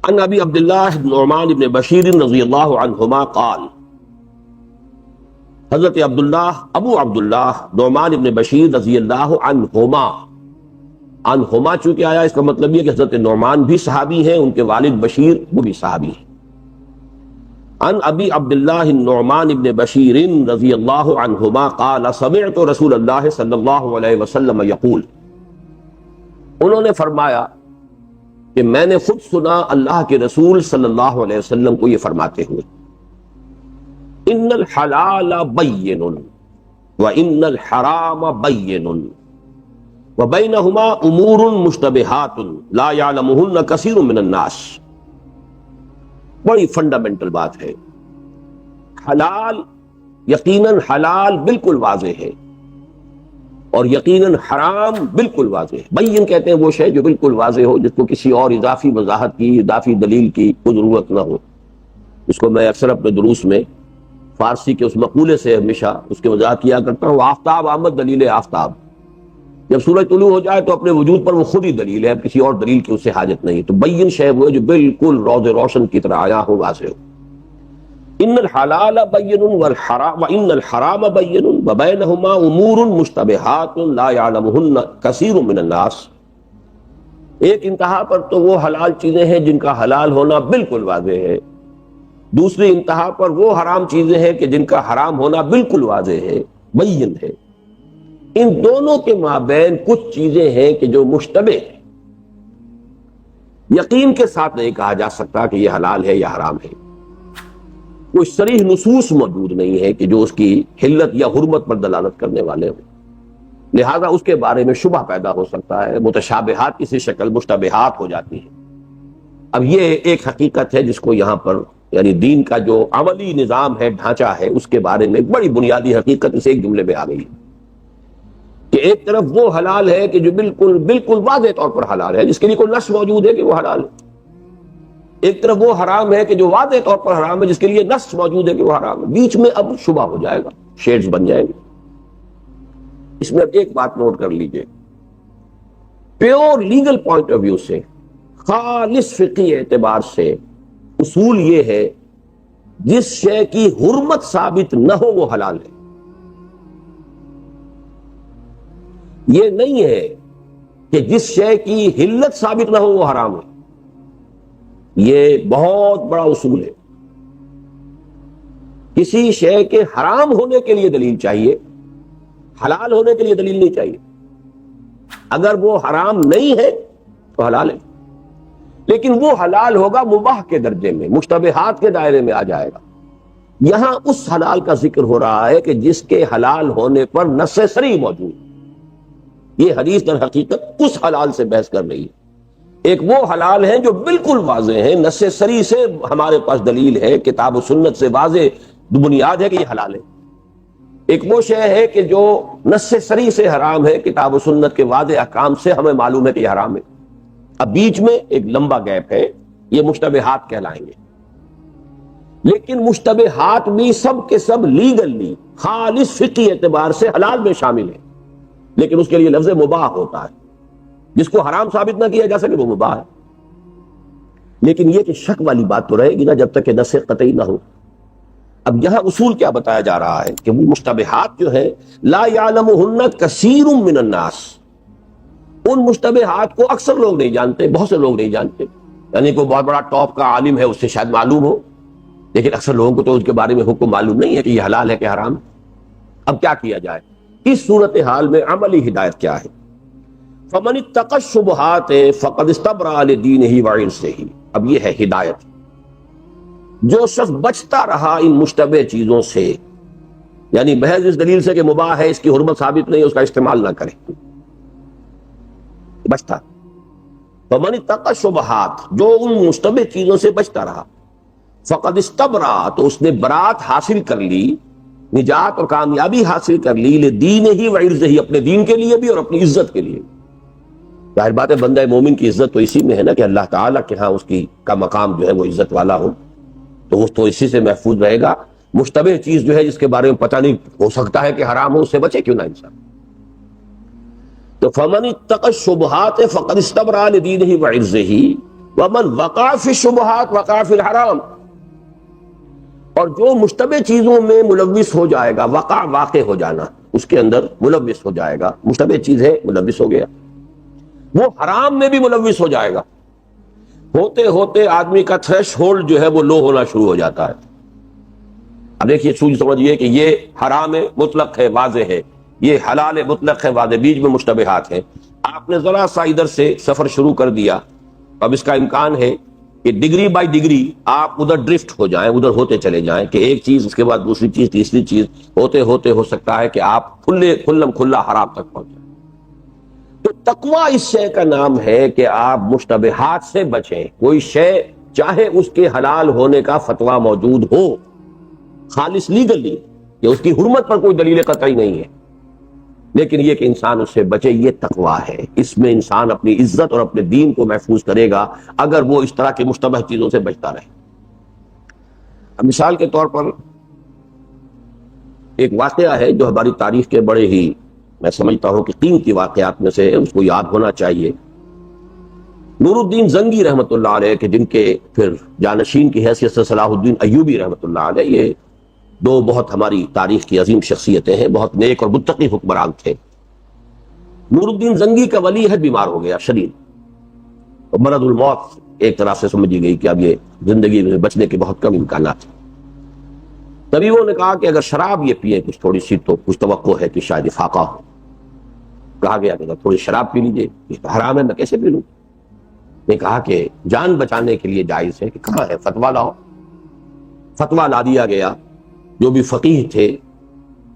عن ابی عبداللہ نعمان بن بشیر رضی اللہ عنہما قال، حضرت ابو عبداللہ نعمان بن بشیر رضی اللہ عنہما چونکہ آیا، اس کا مطلب یہ کہ حضرت نعمان بھی صحابی ہیں، ان کے والد بشیر وہ بھی صحابی ہیں۔ عن ابی عبداللہ نعمان بن بشیر رضی اللہ عنہما قال سمعت رسول اللہ صلی اللہ علیہ وسلم یقول، انہوں نے فرمایا کہ میں نے خود سنا اللہ کے رسول صلی اللہ علیہ وسلم کو یہ فرماتے ہوئے، ان الحلال بین وان الحرام بین وبینہما امور مشتبہات لا یعلمہن کثیر من الناس۔ بڑی فنڈامنٹل بات ہے۔ حلال، یقیناً حلال بالکل واضح ہے، اور یقیناً حرام بالکل واضح ہے۔ بین کہتے ہیں وہ شے جو بالکل واضح ہو، جس کو کسی اور اضافی وضاحت کی، اضافی دلیل کی کوئی ضرورت نہ ہو۔ اس کو میں اکثر اپنے دروس میں فارسی کے اس مقولے سے ہمیشہ اس کے وضاحت کیا کرتا ہوں، آفتاب آمد دلیل آفتاب۔ جب سورج طلوع ہو جائے تو اپنے وجود پر وہ خود ہی دلیل ہے، کسی اور دلیل کی اس سے حاجت نہیں۔ تو بین شے وہ ہے جو بالکل روز روشن کی طرح آیا ہو، واضح ہو۔ ان الحلال بین والحرام وان الحرام بین وبینہما امور مشتبہات لا یعلمہن کثیر من الناس۔ ایک انتہا پر تو وہ حلال چیزیں ہیں جن کا حلال ہونا بالکل واضح ہے، دوسری انتہا پر وہ حرام چیزیں ہیں کہ جن کا حرام ہونا بالکل واضح ہے، بین ہے۔ ان دونوں کے مابین کچھ چیزیں ہیں کہ جو مشتبہ ہیں، یقین کے ساتھ نہیں کہا جا سکتا کہ یہ حلال ہے یا حرام ہے۔ کوئی صریح نصوص موجود نہیں ہے کہ جو اس کی حلت یا حرمت پر دلالت کرنے والے ہوں، لہذا اس کے بارے میں شبہ پیدا ہو سکتا ہے، متشابہات کسی شکل مشتبہات ہو جاتی ہیں۔ اب یہ ایک حقیقت ہے جس کو یہاں پر یعنی دین کا جو عملی نظام ہے، ڈھانچہ ہے، اس کے بارے میں ایک بڑی بنیادی حقیقت اس ایک جملے میں آ گئی ہے کہ ایک طرف وہ حلال ہے کہ جو بالکل واضح طور پر حلال ہے، جس کے لیے کوئی نص موجود ہے کہ وہ حلال ہے، ایک طرف وہ حرام ہے کہ جو واضح طور پر حرام ہے، جس کے لیے نص موجود ہے کہ وہ حرام ہے۔ بیچ میں اب شبہ ہو جائے گا، شیڈز بن جائیں گے۔ اس میں اب ایک بات نوٹ کر لیجئے، pure legal point of view سے، خالص فقہی اعتبار سے اصول یہ ہے جس شے کی حرمت ثابت نہ ہو وہ حلال ہے۔ یہ نہیں ہے کہ جس شے کی حلت ثابت نہ ہو وہ حرام ہے۔ یہ بہت بڑا اصول ہے۔ کسی شے کے حرام ہونے کے لیے دلیل چاہیے، حلال ہونے کے لیے دلیل نہیں چاہیے۔ اگر وہ حرام نہیں ہے تو حلال ہے، لیکن وہ حلال ہوگا مباح کے درجے میں، مشتبہات کے دائرے میں آ جائے گا۔ یہاں اس حلال کا ذکر ہو رہا ہے کہ جس کے حلال ہونے پر نص صریح موجود۔ یہ حدیث در حقیقت اس حلال سے بحث کر رہی ہے۔ ایک وہ حلال ہیں جو بالکل واضح ہیں، نص صریح سے ہمارے پاس دلیل ہے، کتاب و سنت سے واضح بنیاد ہے کہ یہ حلال ہے۔ ایک وہ شے ہے کہ جو نص صریح سے حرام ہے، کتاب و سنت کے واضح احکام سے ہمیں معلوم ہے کہ یہ حرام ہے۔ اب بیچ میں ایک لمبا گیپ ہے، یہ مشتبہات کہلائیں گے۔ لیکن مشتبہات بھی سب کے سب لیگلی خالص فقہی اعتبار سے حلال میں شامل ہیں، لیکن اس کے لیے لفظ مباح ہوتا ہے۔ جس کو حرام ثابت نہ کیا جا سکے وہ مباح ہے۔ لیکن یہ کہ شک والی بات تو رہے گی نا جب تک کہ نص قطعی نہ ہو۔ اب یہاں اصول کیا بتایا جا رہا ہے کہ وہ مشتبہات جو ہیں لا یعلمہن کثیر من الناس، ان مشتبہات کو اکثر لوگ نہیں جانتے، بہت سے لوگ نہیں جانتے۔ یعنی کوئی بہت بڑا ٹاپ کا عالم ہے، اس سے شاید معلوم ہو، لیکن اکثر لوگوں کو تو اس کے بارے میں حکم معلوم نہیں ہے کہ یہ حلال ہے کہ حرام ہے۔ اب کیا کیا جائے؟ اس صورتحال میں عملی ہدایت کیا ہے؟ فَمَنِ اتَّقَى الشُّبُهَاتِ فَقَدِ اسْتَبْرَأَ لِدِينِهِ وَعِرْضِهِ۔ اب یہ ہے ہدایت۔ جو شخص بچتا رہا ان مشتبہ چیزوں سے، یعنی محض اس دلیل سے کہ مباح ہے، اس کی حرمت ثابت نہیں، اس کا استعمال نہ کرے، بچتا۔ فَمَنِ اتَّقَى الشُّبُهَاتِ، جو ان مشتبہ چیزوں سے بچتا رہا، فَقَدِ اسْتَبْرَأَ، تو اس نے برات حاصل کر لی، نجات اور کامیابی حاصل کر لی، لِدِينِهِ وَعِرْضِهِ، اپنے دین کے لیے بھی اور اپنی عزت کے لیے۔ ظاہر بات ہے بندہ مومن کی عزت تو اسی میں ہے نا کہ اللہ تعالیٰ کے ہاں اس کا مقام جو ہے وہ عزت والا ہو، تو وہ تو اسی سے محفوظ رہے گا۔ مشتبہ چیز جو ہے جس کے بارے میں پتہ نہیں، ہو سکتا ہے کہ حرام ہو، اس سے بچے کیوں نہ انسان۔ تو فَمَنِ اتَّقَى الشُّبُهَاتِ فَقَدِ اسْتَبْرَأَ لِدِينِهِ وَعِرْضِهِ ومن وقع فی الشبہات وقع فی الحرام، اور جو مشتبہ چیزوں میں ملوث ہو جائے گا، وقع واقع ہو جانا، اس کے اندر ملوث ہو جائے گا، مشتبہ چیز ہے ملوث ہو گیا، وہ حرام میں بھی ملوث ہو جائے گا، ہوتے ہوتے آدمی کا تھریش ہولڈ جو ہے وہ لو ہونا شروع ہو جاتا ہے۔ اب دیکھیے سمجھیے کہ یہ حرام ہے مطلق ہے واضح ہے، یہ حلال ہے مطلق ہے واضح، بیچ میں مشتبہات ہیں، آپ نے ذرا سا ادھر سے سفر شروع کر دیا، اب اس کا امکان ہے کہ ڈگری بائی ڈگری آپ ادھر ڈرفٹ ہو جائیں، ادھر ہوتے چلے جائیں کہ ایک چیز اس کے بعد دوسری چیز تیسری چیز، ہوتے ہوتے ہو سکتا ہے کہ آپ کھلم کھلا حرام تک پہنچ جائیں۔ تو تقویٰ اس شے کا نام ہے کہ آپ مشتبہات سے بچیں، کوئی شے چاہے اس کے حلال ہونے کا فتویٰ موجود ہو خالص لیگلی، کہ اس کی حرمت پر کوئی دلیل قطعی نہیں ہے، لیکن یہ کہ انسان اس سے بچے، یہ تقویٰ ہے، اس میں انسان اپنی عزت اور اپنے دین کو محفوظ کرے گا اگر وہ اس طرح کی مشتبہ چیزوں سے بچتا رہے۔ اب مثال کے طور پر ایک واقعہ ہے جو ہماری تاریخ کے بڑے ہی میں سمجھتا ہوں کہ قیمتی واقعات میں سے اس کو یاد ہونا چاہیے۔ نور الدین زنگی رحمۃ اللہ علیہ کہ جن کے پھر جانشین کی حیثیت سے صلاح الدین ایوبی رحمۃ اللہ علیہ، یہ دو بہت ہماری تاریخ کی عظیم شخصیتیں ہیں، بہت نیک اور متقی حکمران تھے۔ نور الدین زنگی کا ولی ہے بیمار ہو گیا شدید، اور مرض الموت ایک طرح سے سمجھی گئی کہ اب یہ زندگی میں بچنے کے بہت کم امکانات ہیں۔ طبیبوں نے کہا کہ اگر شراب یہ پیے کچھ تھوڑی سی تو کچھ توقع ہے کہ شاید افاقہ ہو۔ کہا گیا کہ اگر تھوڑی شراب پی لیجیے، یہ تو حرام ہے، میں کیسے پی لوں؟ نے کہا کہ جان بچانے کے لیے جائز ہے، کہ کہاں ہے فتویٰ لاؤ۔ فتویٰ لا دیا گیا، جو بھی فقیہ تھے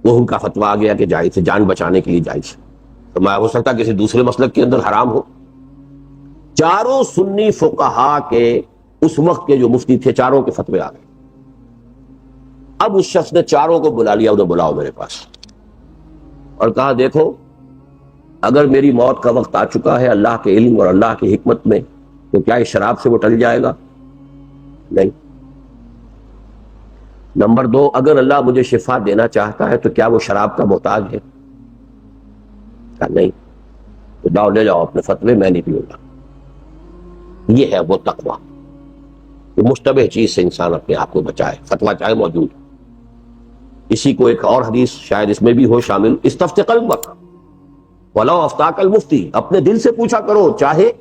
وہ ان کا فتویٰ آ گیا کہ جائز ہے، جان بچانے کے لیے جائز ہے۔ تو میں ہو سکتا کسی دوسرے مسلک کے اندر حرام ہو۔ چاروں سنی فقہا کے اس وقت کے جو مفتی تھے، چاروں کے فتوے آ گئے۔ اب اس شخص نے چاروں کو بلا لیا، انہیں بلاؤ میرے پاس، اور کہا دیکھو اگر میری موت کا وقت آ چکا ہے اللہ کے علم اور اللہ کی حکمت میں، تو کیا اس شراب سے وہ ٹل جائے گا؟ نہیں۔ نمبر دو، اگر اللہ مجھے شفا دینا چاہتا ہے تو کیا وہ شراب کا محتاج ہے؟ کہا نہیں۔ تو جاؤ لے جاؤ اپنے فتوے، میں نہیں پیوں گا۔ یہ ہے وہ تقویٰ کہ مشتبہ چیز سے انسان اپنے آپ کو بچائے، فتویٰ چاہے موجود۔ اسی کو ایک اور حدیث شاید اس میں بھی ہو شامل، استفت قلبک ولو افتاک المفتی، اپنے دل سے پوچھا کرو، چاہے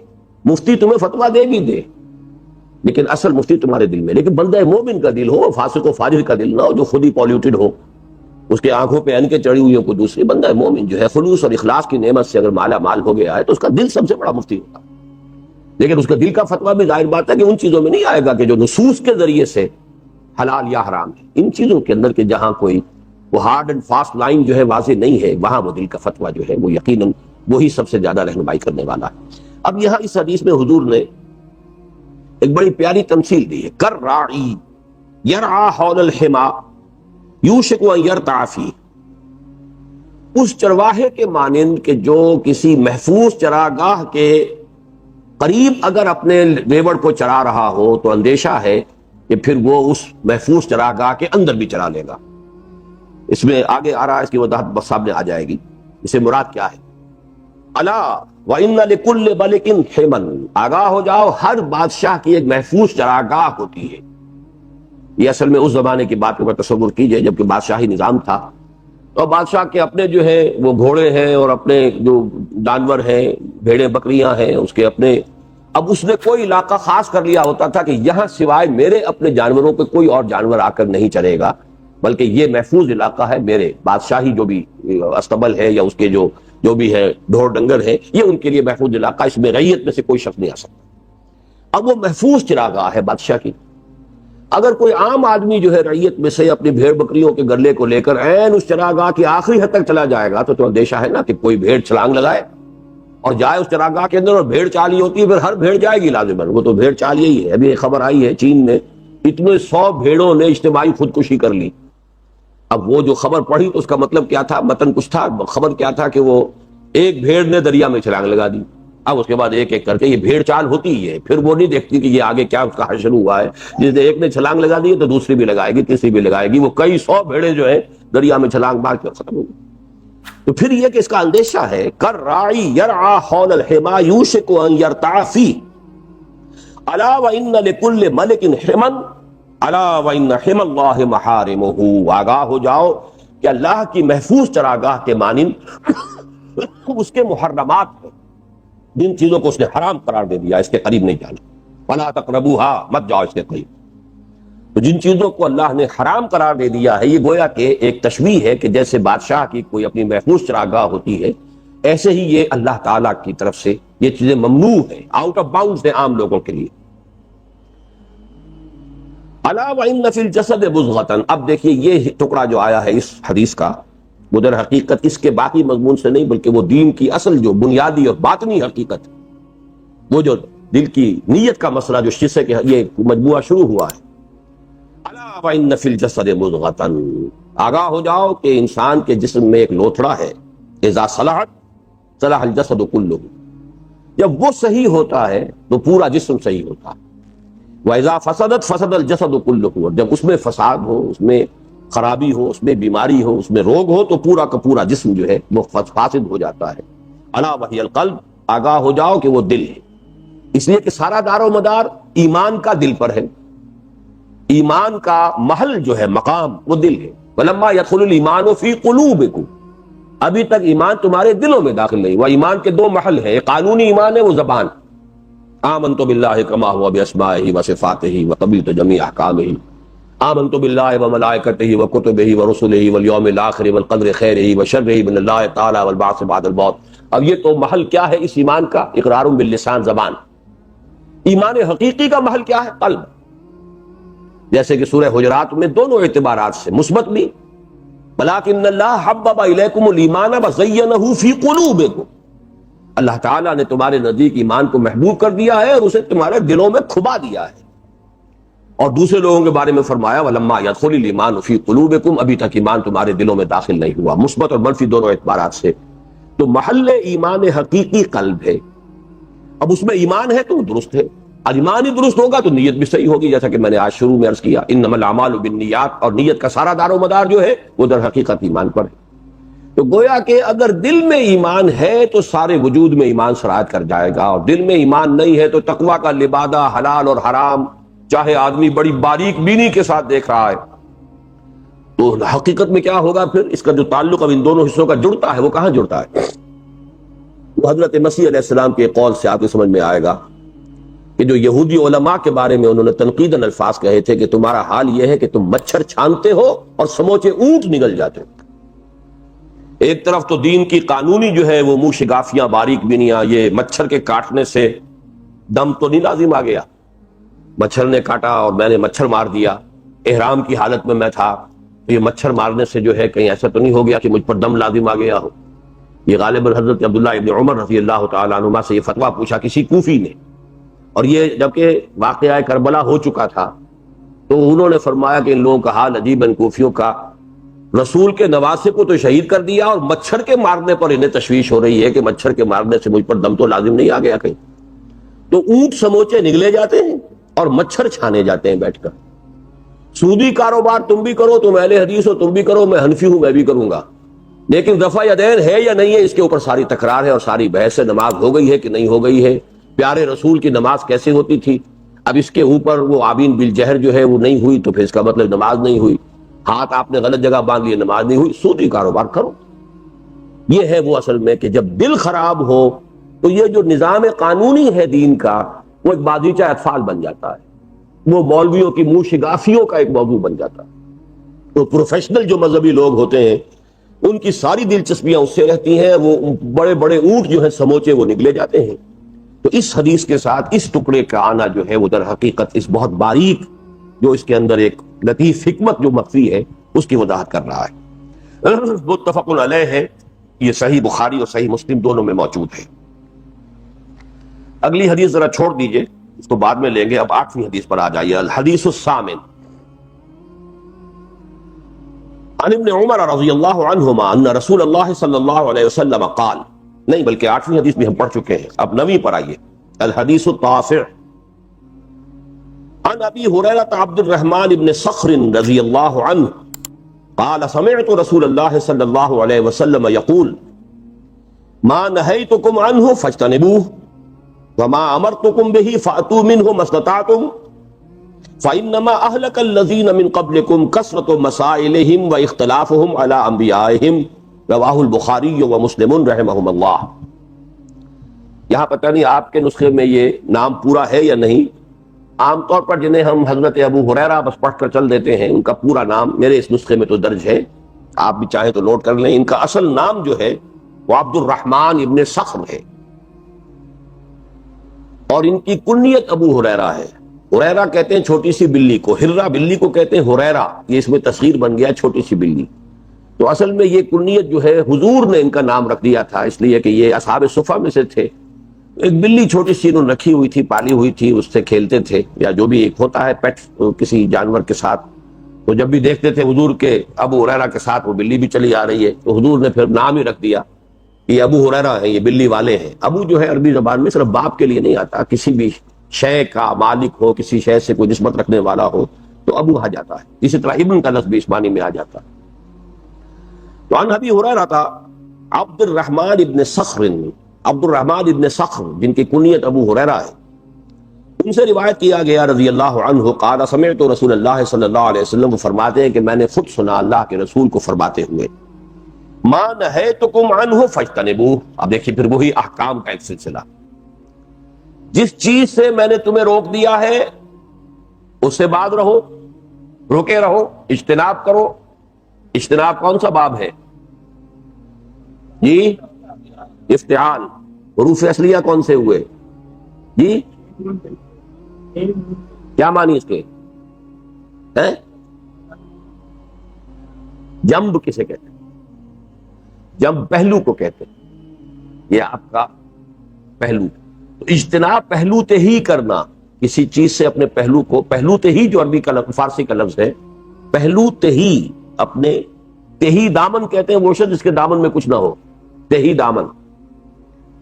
مفتی تمہیں فتویٰ دے بھی دے، لیکن اصل مفتی تمہارے دل میں، لیکن بندہ مومن کا دل ہو، فاسق و فاجر کا دل نہ ہو جو خود ہی پالیوٹڈ ہو، اس کے آنکھوں پہ اینکیں چڑھی ہوئی ہو، کوئی دوسری بندہ مومن جو ہے خلوص اور اخلاص کی نعمت سے اگر مالا مال ہو گیا ہے تو اس کا دل سب سے بڑا مفتی ہوتا ہے۔ لیکن اس کا دل کا فتویٰ بھی ظاہر بات ہے کہ ان چیزوں میں نہیں آئے گا کہ جو نصوص کے ذریعے سے حلال یا حرام ہے، ان چیزوں کے اندر کہ جہاں کوئی وہ ہارڈ اینڈ فاسٹ لائن جو ہے واضح نہیں ہے، وہاں وہ دل کا فتویٰ جو ہے وہ یقیناً وہی سب سے زیادہ رہنمائی کرنے والا ہے۔ اب یہاں اس حدیث میں حضور نے ایک بڑی پیاری تمثیل دی ہے، کر راعی یرعی حول الحما یوشک ان یرتع فیہ، اس چرواہے کے مانند کہ جو کسی محفوظ چراگاہ کے قریب اگر اپنے ریوڑ کو چرا رہا ہو تو اندیشہ ہے کہ پھر وہ اس محفوظ چراگاہ کے اندر بھی چرا لے گا۔ اس میں آگے آ رہا ہے، اس کی وضاحت بس سامنے آ جائے گی، اسے مراد کیا ہے۔ الا وان لکل ملک حما، آگاہ ہو جاؤ ہر بادشاہ کی ایک محفوظ چراگاہ ہوتی ہے۔ یہ اصل میں اس زمانے کی بات کو تصور کیجئے جب کہ بادشاہی نظام تھا، تو بادشاہ کے اپنے جو ہے وہ گھوڑے ہیں اور اپنے جو جانور ہیں، بھیڑیں بکریاں ہیں اس کے اپنے، اب اس نے کوئی علاقہ خاص کر لیا ہوتا تھا کہ یہاں سوائے میرے اپنے جانوروں پہ کوئی اور جانور آ کر نہیں چرے گا، بلکہ یہ محفوظ علاقہ ہے میرے بادشاہی جو بھی استبل ہے یا اس کے جو بھی ہے ڈھور ڈنگر ہے، یہ ان کے لیے محفوظ علاقہ، اس میں رعیت میں سے کوئی شخص نہیں آ سکتا۔ اب وہ محفوظ چراگاہ ہے بادشاہ کی، اگر کوئی عام آدمی جو ہے رعیت میں سے اپنی بھیڑ بکریوں کے گلے کو لے کر عین اس چراگاہ کی آخری حد تک چلا جائے گا تو اندیشہ ہے نا کہ کوئی بھیڑ چھلانگ لگائے اور جائے اس چراگاہ کے اندر، اور بھیڑ چالی ہوتی ہے پھر ہر بھیڑ جائے گی لازماً، وہ تو بھیڑ چال یہی ہے۔ ابھی ایک خبر آئی ہے چین نے اتنے 100 بھیڑوں نے اجتماعی خودکشی کر لی۔ اب وہ جو خبر پڑھی تو اس کا مطلب کیا تھا، متن کچھ تھا، خبر کیا تھا کہ وہ ایک بھیڑ نے دریا میں چھلانگ لگا دی۔ اب اس کے بعد ایک ایک کر کے، یہ بھیڑ چال ہوتی ہے، پھر وہ نہیں دیکھتی کہ یہ آگے کیا اس کا حشر ہوا ہے، جس نے ایک نے چھلانگ لگا دی تو دوسری بھی لگائے گی، تیسری بھی لگائے گی، وہ کئی 100 بھیڑیں جو ہیں دریا میں چھلانگ مار کر ختم ہو گئی۔ تو پھر یہ کہ اس کا اندیشہ ہے، کر راعی یرعی حول الحما یوشک ان یرتع فیہ، الا وان لکل ملک حما الا وان حم اللہ محارمہ، آگاہ ہو جاؤ کہ اللہ کی محفوظ چراگاہ کے مانند اس کے محرمات ہیں، جن چیزوں کو اس نے حرام قرار دے دیا، اس کے قریب نہیں جانا، فلا تقربوها، مت جاؤ اس کے قریب۔ تو جن چیزوں کو اللہ نے حرام قرار دے دیا ہے، یہ گویا کہ ایک تشبیہ ہے کہ جیسے بادشاہ کی کوئی اپنی محفوظ چراگاہ ہوتی ہے، ایسے ہی یہ اللہ تعالیٰ کی طرف سے یہ چیزیں ممنوع ہیں، آؤٹ آف باؤنڈز ہیں عام لوگوں کے لیے۔ الا وان فی الجسد مضغۃ، اب دیکھیے یہ ٹکڑا جو آیا ہے اس حدیث کا، وہ در حقیقت اس کے باقی مضمون سے نہیں بلکہ وہ دین کی اصل جو بنیادی اور باطنی حقیقت، وہ جو دل کی نیت کا مسئلہ جو جس سے کہ یہ مجموعہ شروع ہوا ہے، الا وان فی الجسد مضغۃ، آگاہ ہو جاؤ کہ انسان کے جسم میں ایک لوتھڑا ہے، اذا صلحت صلح الجسد کلہ، جب وہ صحیح ہوتا ہے تو پورا جسم صحیح ہوتا ہے، وَإِذَا فَسَدَتْ فَسَدَ الْجَسَدُ كُلُّهُ، اور جب اس میں فساد ہو، اس میں خرابی ہو، اس میں بیماری ہو، اس میں روگ ہو، تو پورا کا پورا جسم جو ہے وہ فاسد ہو جاتا ہے۔ الا وہی القلب، آگاہ ہو جاؤ کہ وہ دل ہے، اس لیے کہ سارا دار و مدار ایمان کا دل پر ہے، ایمان کا محل جو ہے مقام وہ دل ہے۔ وَلَمَّا يَدْخُلُ الْإِيمَانُ فِي قُلُوبِكُمْ، ابھی تک ایمان تمہارے دلوں میں داخل نہیں ہوا۔ ایمان کے دو محل ہیں، ایک قانونی ایمان ہے وہ زبان، آمنت باللہ کما ہوا باسمائہ وصفاتہ وقبلت جمیع احکامہ، آمنت باللہ وملائکتہ وکتبہ ورسلہ والیوم الآخر والقدر خیرہ وشرہ من اللہ تعالی والبعث بعد الموت۔ اب یہ تو محل کیا ہے اس ایمان کا؟ اقرار باللسان، زبان۔ ایمان حقیقی کا محل کیا ہے؟ قلب، جیسے کہ سورہ حجرات میں دونوں اعتبارات سے مثبت بھی، ولکن اللہ حبب الیکم الایمان وزینہ فی قلوبکم، اللہ تعالیٰ نے تمہارے نزدیک ایمان کو محبوب کر دیا ہے اور اسے تمہارے دلوں میں کھبا دیا ہے۔ اور دوسرے لوگوں کے بارے میں فرمایا وَلَمَّا يَدْخُلِ الْإِيمَانُ فِي قُلُوبِكُمْ، ابھی تک ایمان تمہارے دلوں میں داخل نہیں ہوا، مثبت اور منفی دونوں اعتبارات سے۔ تو محل ایمان حقیقی قلب ہے، اب اس میں ایمان ہے تو وہ درست ہے، اور ایمان ہی درست ہوگا تو نیت بھی صحیح ہوگی، جیسا کہ میں نے آج شروع میں عرض کیا انما الاعمال بالنیات، اور نیت کا سارا دار و مدار جو ہے وہ در حقیقت ایمان پر ہے۔ تو گویا کہ اگر دل میں ایمان ہے تو سارے وجود میں ایمان سرایت کر جائے گا، اور دل میں ایمان نہیں ہے تو تقویٰ کا لبادہ، حلال اور حرام چاہے آدمی بڑی باریک بینی کے ساتھ دیکھ رہا ہے، تو حقیقت میں کیا ہوگا پھر؟ اس کا جو تعلق اب ان دونوں حصوں کا جڑتا ہے وہ کہاں جڑتا ہے؟ وہ حضرت مسیح علیہ السلام کے قول سے آپ کو سمجھ میں آئے گا کہ جو یہودی علماء کے بارے میں انہوں نے تنقیداً الفاظ کہے تھے کہ تمہارا حال یہ ہے کہ تم مچھر چھانتے ہو اور سموچے اونٹ نگل جاتے ہو۔ ایک طرف تو دین کی قانونی جو ہے وہ منہ شگافیاں، باریک بینیاں، یہ مچھر کے کاٹنے سے دم تو نہیں لازم آ گیا، مچھر نے کاٹا اور میں نے مچھر مار دیا، احرام کی حالت میں میں تھا، تو یہ مچھر مارنے سے جو ہے کہیں ایسا تو نہیں ہو گیا کہ مجھ پر دم لازم آ گیا ہو۔ یہ غالباً حضرت عبداللہ ابن عمر رضی اللہ تعالیٰ عنہما سے یہ فتویٰ پوچھا کسی کوفی نے، اور یہ جبکہ واقعہ کربلا ہو چکا تھا، تو انہوں نے فرمایا کہ ان لوگوں کا حال عجیب، ان کوفیوں کا، رسول کے نواسے کو تو شہید کر دیا اور مچھر کے مارنے پر انہیں تشویش ہو رہی ہے کہ مچھر کے مارنے سے مجھ پر دم تو لازم نہیں آ گیا کہیں۔ تو اونٹ سموچے نگلے جاتے ہیں اور مچھر چھانے جاتے ہیں بیٹھ کر۔ سودی کاروبار تم بھی کرو، تم اہل حدیث ہو تم بھی کرو، میں حنفی ہوں میں بھی کروں گا، لیکن رفع یدین ہے یا نہیں ہے اس کے اوپر ساری تکرار ہے اور ساری بحث ہے۔ نماز ہو گئی ہے کہ نہیں ہو گئی ہے، پیارے رسول کی نماز کیسے ہوتی تھی، اب اس کے اوپر وہ آمین بالجہر جو ہے وہ نہیں ہوئی تو پھر اس کا مطلب نماز نہیں ہوئی، ہاتھ آپ نے غلط جگہ باندھ لیے نماز نہیں ہوئی، سودی کاروبار کرو۔ یہ ہے وہ اصل میں کہ جب دل خراب ہو تو یہ جو نظام قانونی ہے دین کا وہ ایک بازیچہ اطفال بن جاتا ہے، وہ مولویوں کی منہ شگافیوں کا ایک موضوع بن جاتا ہے۔ تو پروفیشنل جو مذہبی لوگ ہوتے ہیں ان کی ساری دلچسپیاں اس سے رہتی ہیں، وہ بڑے بڑے اونٹ جو ہیں سموچے وہ نگلے جاتے ہیں۔ تو اس حدیث کے ساتھ اس ٹکڑے کا آنا جو ہے وہ در حقیقت اس بہت باریک جو اس کے اندر ایک لطیف حکمت جو مخفی ہے اس کی وضاحت کر رہا ہے۔ متفق علیہ ہے، یہ صحیح بخاری اور صحیح مسلم دونوں میں موجود ہے۔ اگلی حدیث ذرا چھوڑ دیجئے، اس کو بعد میں لیں گے، اب 8ویں حدیث پر آ جائیے۔ الحدیث الثامن عن ابن عمر رضی اللہ عنہما ان رسول اللہ صلی اللہ علیہ وسلم قال، نہیں بلکہ 8ویں حدیث بھی ہم پڑھ چکے ہیں، اب 9ویں پر آئیے۔ الحدیث التاسع عن ابی ہریرہ عبد الرحمن بن صخر رضی اللہ عنہ قال سمعت رسول اللہ صلی اللہ علیہ وسلم یقول ما نہیتکم عنہ فاجتنبوہ وما امرتکم بہ فاتوا منہ ما استطعتم فانما اہلک الذین من قبلکم کثرۃ مسائلہم واختلافہم علی انبیائہم، رواہ البخاری و مسلم رحمہم اللہ۔ یہاں پتہ نہیں آپ کے نسخے میں یہ نام پورا ہے یا نہیں، عام طور پر جنہیں ہم حضرت ابو ہریرہ بس پڑھ کر چل دیتے ہیں، ان کا پورا نام میرے اس نسخے میں تو درج ہے، آپ بھی چاہیں تو نوٹ کر لیں۔ ان کا اصل نام جو ہے وہ عبد الرحمن ابن صخر ہے، اور ان کی کنیت ابو ہریرہ ہے۔ ہریرہ کہتے ہیں چھوٹی سی بلی کو، ہرہ بلی کو کہتے ہیں ہریرہ، یہ اس میں تصغیر بن گیا چھوٹی سی بلی۔ تو اصل میں یہ کنیت جو ہے حضور نے ان کا نام رکھ دیا تھا، اس لیے کہ یہ اصحاب صفہ میں سے تھے۔ ایک بلی چھوٹی سی انہوں نے رکھی ہوئی تھی، پالی ہوئی تھی، اس سے کھیلتے تھے، یا جو بھی ایک ہوتا ہے پیٹ کسی جانور کے ساتھ، تو جب بھی دیکھتے تھے حضور کے ابو ہریرہ کے ساتھ وہ بلی بھی چلی آ رہی ہے، تو حضور نے پھر نام ہی رکھ دیا، یہ ابو ہریرہ ہیں، یہ بلی والے ہیں۔ ابو جو ہے عربی زبان میں صرف باپ کے لیے نہیں آتا، کسی بھی شے کا مالک ہو، کسی شے سے کوئی نسبت رکھنے والا ہو تو ابو کہا جاتا ہے، اسی طرح ابن کا لفظ بھی اس معنی میں آ جاتا ہے۔ تو عن ابی ہریرہ تھا عبد الرحمن ابن صخر، عبد الرحمن ابن صخر جن کی کنیت ابو ہریرہ ہے، ان سے روایت کیا گیا رضی اللہ عنہ قال سمعت رسول اللہ صلی اللہ علیہ وسلم، وہ فرماتے ہیں کہ میں نے خود سنا اللہ کے رسول کو فرماتے ہوئے، ما نہیتکم عنہ فاجتنبوہ۔ اب دیکھیے پھر وہی احکام کا ایک سلسلہ، جس چیز سے میں نے تمہیں روک دیا ہے اس سے بعد رہو، روکے رہو، اجتناب کرو۔ اجتناب کون سا باب ہے جی؟ افتعال۔ حروف اصلیہ کون سے ہوئے جی؟ کیا معنی اس کے ہیں؟ جنب کسے کہتے ہیں؟ جنب پہلو کو کہتے ہیں، یہ آپ کا پہلو۔ تو اجتناب پہلو تے ہی کرنا، کسی چیز سے اپنے پہلو کو، پہلو تے ہی جو عربی کا فارسی کا لفظ ہے، پہلو تے ہی، اپنے تہی دامن کہتے ہیں وہ شخص جس کے دامن میں کچھ نہ ہو، تہی دامن۔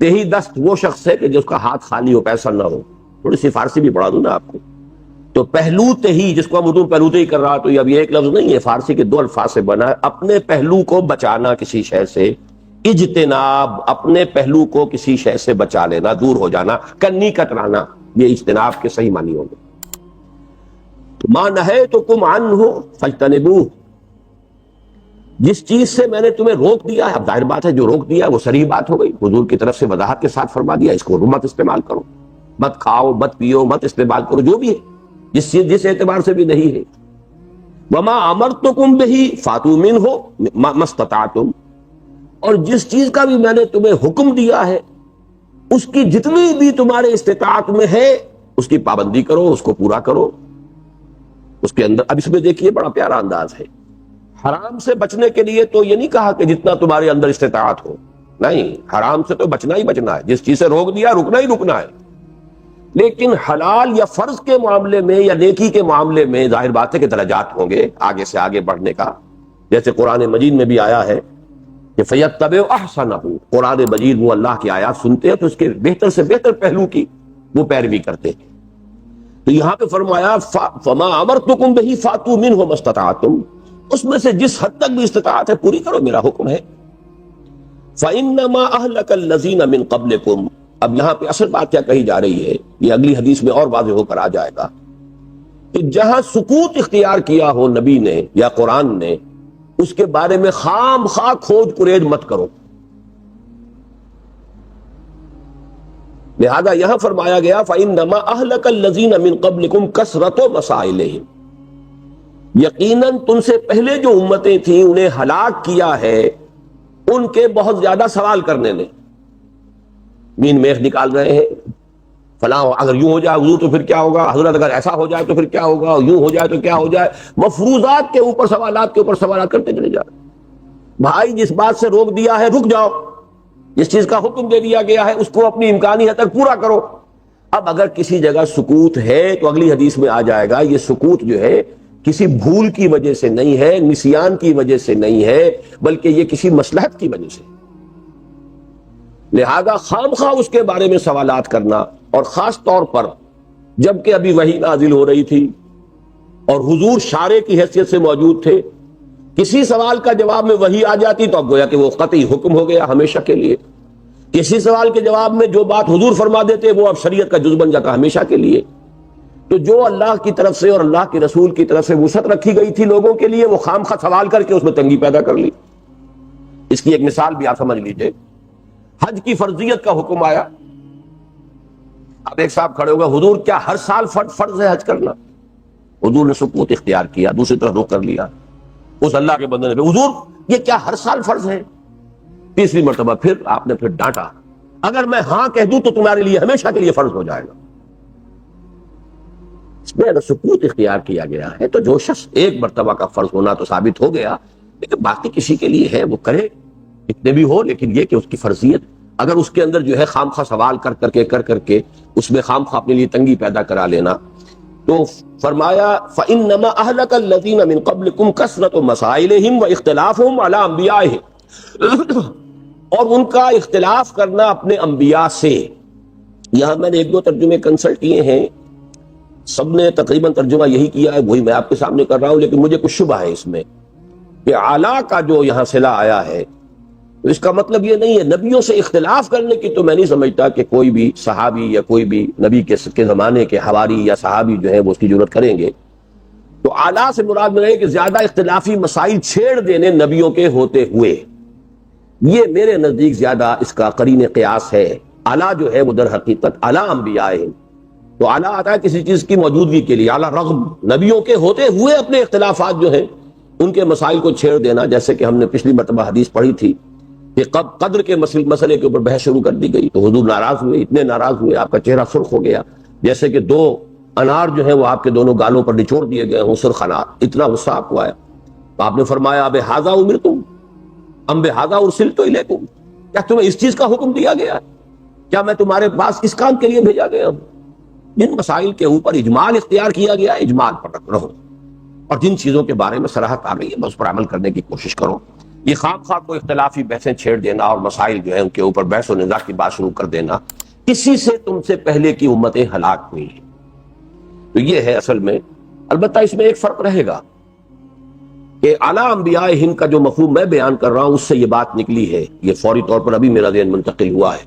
تہی دست وہ شخص ہے کہ جس کا ہاتھ خالی ہو، پیسہ نہ ہو۔ تھوڑی سی فارسی بھی پڑھا دوں نا آپ کو۔ تو پہلو تہی، جس کو ہم اردو پہلو تے ہی کر رہا، تو یہ اب یہ ایک لفظ نہیں ہے، فارسی کے دو الفاظ سے بنا ہے، اپنے پہلو کو بچانا کسی شے سے۔ اجتناب، اپنے پہلو کو کسی شے سے بچا لینا، دور ہو جانا، کنی کترانا، یہ اجتناب کے صحیح معنی ہوں گے۔ ما نہیتکم عنہ فاجتنبوہ، جس چیز سے میں نے تمہیں روک دیا ہے، اب ظاہر بات ہے جو روک دیا وہ صریح بات ہو گئی، حضور کی طرف سے وضاحت کے ساتھ فرما دیا، اس کو مت استعمال کرو، مت کھاؤ، مت پیو، مت استعمال کرو، جو بھی ہے، جس اعتبار سے بھی نہیں ہے۔ وما امرتکم بہ فاتوا منہ ما استطعتم، اور جس چیز کا بھی میں نے تمہیں حکم دیا ہے اس کی جتنی بھی تمہارے استطاعت میں ہے اس کی پابندی کرو، اس کو پورا کرو۔ اس کے اندر اب اس میں دیکھیے بڑا پیارا انداز ہے، حرام سے بچنے کے لیے تو یہ نہیں کہا کہ جتنا تمہارے اندر استطاعت ہو، نہیں، حرام سے تو بچنا ہی بچنا ہے، جس چیز سے روک دیا رکنا ہی رکنا ہے۔ لیکن حلال یا فرض کے معاملے میں یا نیکی کے معاملے میں ظاہر بات ہے کہ درجات ہوں گے آگے سے آگے بڑھنے کا، جیسے قرآن مجید میں بھی آیا ہے کہ فَيَتَّبِعُ أَحْسَنَهُ، قرآن مجید وہ اللہ کی آیات سنتے ہیں تو اس کے بہتر سے بہتر پہلو کی وہ پیروی کرتے ہیں۔ تو یہاں پہ فرمایا فَمَا أَمَرْتُكُمْ بِهِ فَأْتُوا مِنْهُ مَا اسْتَطَعْتُمْ، اس میں سے جس حد تک بھی استطاعت ہے پوری کرو، میرا حکم ہے۔ فَإِنَّمَا أَهْلَكَ الَّذِينَ مِن قَبْلِكُمْ، اب یہاں پہ اصل بات کیا کہی جا رہی ہے، یہ اگلی حدیث میں اور واضح ہو کر آ جائے گا کہ جہاں سکوت اختیار کیا ہو نبی نے یا قرآن نے، اس کے بارے میں خام خواہ کھوج کریج مت کرو۔ لہذا یہاں فرمایا گیا فَإِنَّمَا أَهْلَكَ الَّذِينَ مِن قَبْلِكُمْ كَثْرَةُ مَسَائِلِهِمْ، یقیناً تم سے پہلے جو امتیں تھیں انہیں ہلاک کیا ہے ان کے بہت زیادہ سوال کرنے نے۔ مین میخ نکال رہے ہیں، فلاں اگر یوں ہو جائے حضور تو پھر کیا ہوگا، حضرت اگر ایسا ہو جائے تو پھر کیا ہوگا، یوں ہو جائے تو کیا ہو جائے، مفروضات کے اوپر سوالات کے اوپر سوالات کرتے چلے جا رہے۔ بھائی جس بات سے روک دیا ہے رک جاؤ، جس چیز کا حکم دے دیا گیا ہے اس کو اپنی امکانی حد تک پورا کرو۔ اب اگر کسی جگہ سکوت ہے تو اگلی حدیث میں آ جائے گا یہ سکوت جو ہے کسی بھول کی وجہ سے نہیں ہے، نسیان کی وجہ سے نہیں ہے، بلکہ یہ کسی مصلحت کی وجہ سے۔ لہذا خام خواہ اس کے بارے میں سوالات کرنا، اور خاص طور پر جبکہ ابھی وحی نازل ہو رہی تھی اور حضور شارع کی حیثیت سے موجود تھے، کسی سوال کا جواب میں وحی آ جاتی تو اب گویا کہ وہ قطعی حکم ہو گیا ہمیشہ کے لیے۔ کسی سوال کے جواب میں جو بات حضور فرما دیتے وہ اب شریعت کا جز بن جاتا ہمیشہ کے لیے. تو جو اللہ کی طرف سے اور اللہ کے رسول کی طرف سے وسعت رکھی گئی تھی لوگوں کے لیے، وہ خام خواہ سوال کر کے اس میں تنگی پیدا کر لی. اس کی ایک مثال بھی آپ سمجھ لیجئے. حج کی فرضیت کا حکم آیا. اب ایک صاحب کھڑے ہوگا، حضور کیا ہر سال فرض ہے حج کرنا؟ حضور نے سکوت اختیار کیا، دوسری طرف رخ کر لیا. اس اللہ کے بندے نے، حضور یہ کیا ہر سال فرض ہے؟ تیسری مرتبہ پھر آپ نے پھر ڈانٹا، اگر میں ہاں کہہ دوں تو تمہارے لیے ہمیشہ کے لیے فرض ہو جائے گا. اس میں اگر سکوت اختیار کیا گیا ہے تو جو شخص ایک مرتبہ کا فرض ہونا تو ثابت ہو گیا، لیکن باقی کسی کے لیے ہے وہ کرے اتنے بھی ہو، لیکن یہ کہ اس کی فرضیت اگر اس کے اندر جو ہے خام خواہ سوال کر کے اس میں خام خواہ اپنے لیے تنگی پیدا کرا لینا. تو فرمایا فَإِنَّمَا أَهْلَكَ الَّذِينَ مِن قَبْلِكُمْ كَثْرَةُ مَسَائِلِهِمْ وَاخْتِلَافُهُمْ عَلَىٰ أَنبِيَائِهِمْ، اور ان کا اختلاف کرنا اپنے انبیاء سے. یہاں میں نے ایک دو ترجمے کنسلٹ کیے ہیں، سب نے تقریباً ترجمہ یہی کیا ہے، وہی میں آپ کے سامنے کر رہا ہوں، لیکن مجھے کچھ شبہ ہے اس میں کہ اعلیٰ کا جو یہاں صلہ آیا ہے تو اس کا مطلب یہ نہیں ہے. نبیوں سے اختلاف کرنے کی تو میں نہیں سمجھتا کہ کوئی بھی صحابی یا کوئی بھی نبی کے زمانے کے حواری یا صحابی جو ہے وہ اس کی ضرورت کریں گے. تو اعلیٰ سے مراد میں ہے کہ زیادہ اختلافی مسائل چھیڑ دینے نبیوں کے ہوتے ہوئے، یہ میرے نزدیک زیادہ اس کا قرین قیاس ہے. اعلیٰ جو ہے وہ در حقیقت اعلیٰ انبیاء ہیں. تو اعلیٰ آتا ہے کسی چیز کی موجودگی کے لیے، اعلیٰ رغم نبیوں کے ہوتے ہوئے اپنے اختلافات جو ہیں ان کے مسائل کو چھیڑ دینا. جیسے کہ ہم نے پچھلی مرتبہ حدیث پڑھی تھی کہ قدر کے مسئلے کے اوپر بحث شروع کر دی گئی تو حضور ناراض ہوئے، اتنے ناراض ہوئے آپ کا چہرہ سرخ ہو گیا، جیسے کہ دو انار جو ہیں وہ آپ کے دونوں گالوں پر نچوڑ دیے گئے ہوں، سرخ انار. اتنا غصہ آپ کو آیا تو آپ نے فرمایا اب ھذا امرتم ام بھذا ارسلت الیکم، کیا تمہیں اس چیز کا حکم دیا گیا ہے؟ کیا میں تمہارے پاس اس کام کے لیے بھیجا گیا ہوں؟ جن مسائل کے اوپر اجمال اختیار کیا گیا ہے اجمال پر رہو، اور جن چیزوں کے بارے میں صراحت آ گئی ہے بس پر عمل کرنے کی کوشش کرو. یہ خام خواہ کو اختلافی بحثیں چھیڑ دینا اور مسائل جو ہے ان کے اوپر بحث و نزاع کی بات شروع کر دینا، کسی سے تم سے پہلے کی امتیں ہلاک ہوئی ہیں. تو یہ ہے اصل میں. البتہ اس میں ایک فرق رہے گا کہ اعلیٰ انبیاء ہند کا جو مفہوم میں بیان کر رہا ہوں اس سے یہ بات نکلی ہے، یہ فوری طور پر ابھی میرا ذہن منتقل ہوا ہے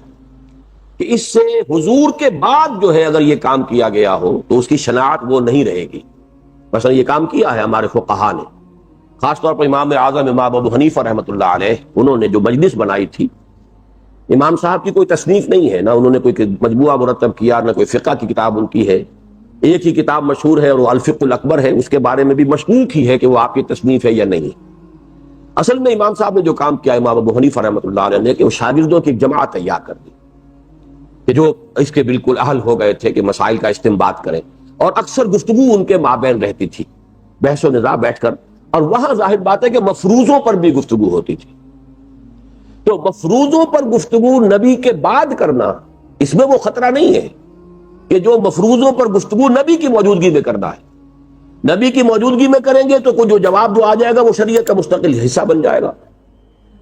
کہ اس سے حضور کے بعد جو ہے اگر یہ کام کیا گیا ہو تو اس کی شناعت وہ نہیں رہے گی. مثلا یہ کام کیا ہے ہمارے فقہا نے، خاص طور پر امام اعظم امام ابو حنیفہ رحمۃ اللہ علیہ، انہوں نے جو مجلس بنائی تھی، امام صاحب کی کوئی تصنیف نہیں ہے، نہ انہوں نے کوئی مجموعہ مرتب کیا، نہ کوئی فقہ کی کتاب ان کی ہے. ایک ہی کتاب مشہور ہے اور وہ الفقہ الاکبر ہے، اس کے بارے میں بھی مشکوک ہی ہے کہ وہ آپ کی تصنیف ہے یا نہیں. اصل میں امام صاحب نے جو کام کیا امام ابو حنیفہ رحمۃ اللہ علیہ نے کہ وہ شاگردوں کی ایک جماعت تیار کر دی کہ جو اس کے بالکل اہل ہو گئے تھے کہ مسائل کا استنباط کریں، اور اکثر گفتگو ان کے مابین رہتی تھی، بحث و نزاع بیٹھ کر، اور وہاں ظاہر بات ہے کہ مفروضوں پر بھی گفتگو ہوتی تھی. تو مفروضوں پر گفتگو نبی کے بعد کرنا، اس میں وہ خطرہ نہیں ہے کہ جو مفروضوں پر گفتگو نبی کی موجودگی میں کرنا ہے. نبی کی موجودگی میں کریں گے تو کوئی جو جواب جو آ جائے گا وہ شریعت کا مستقل حصہ بن جائے گا.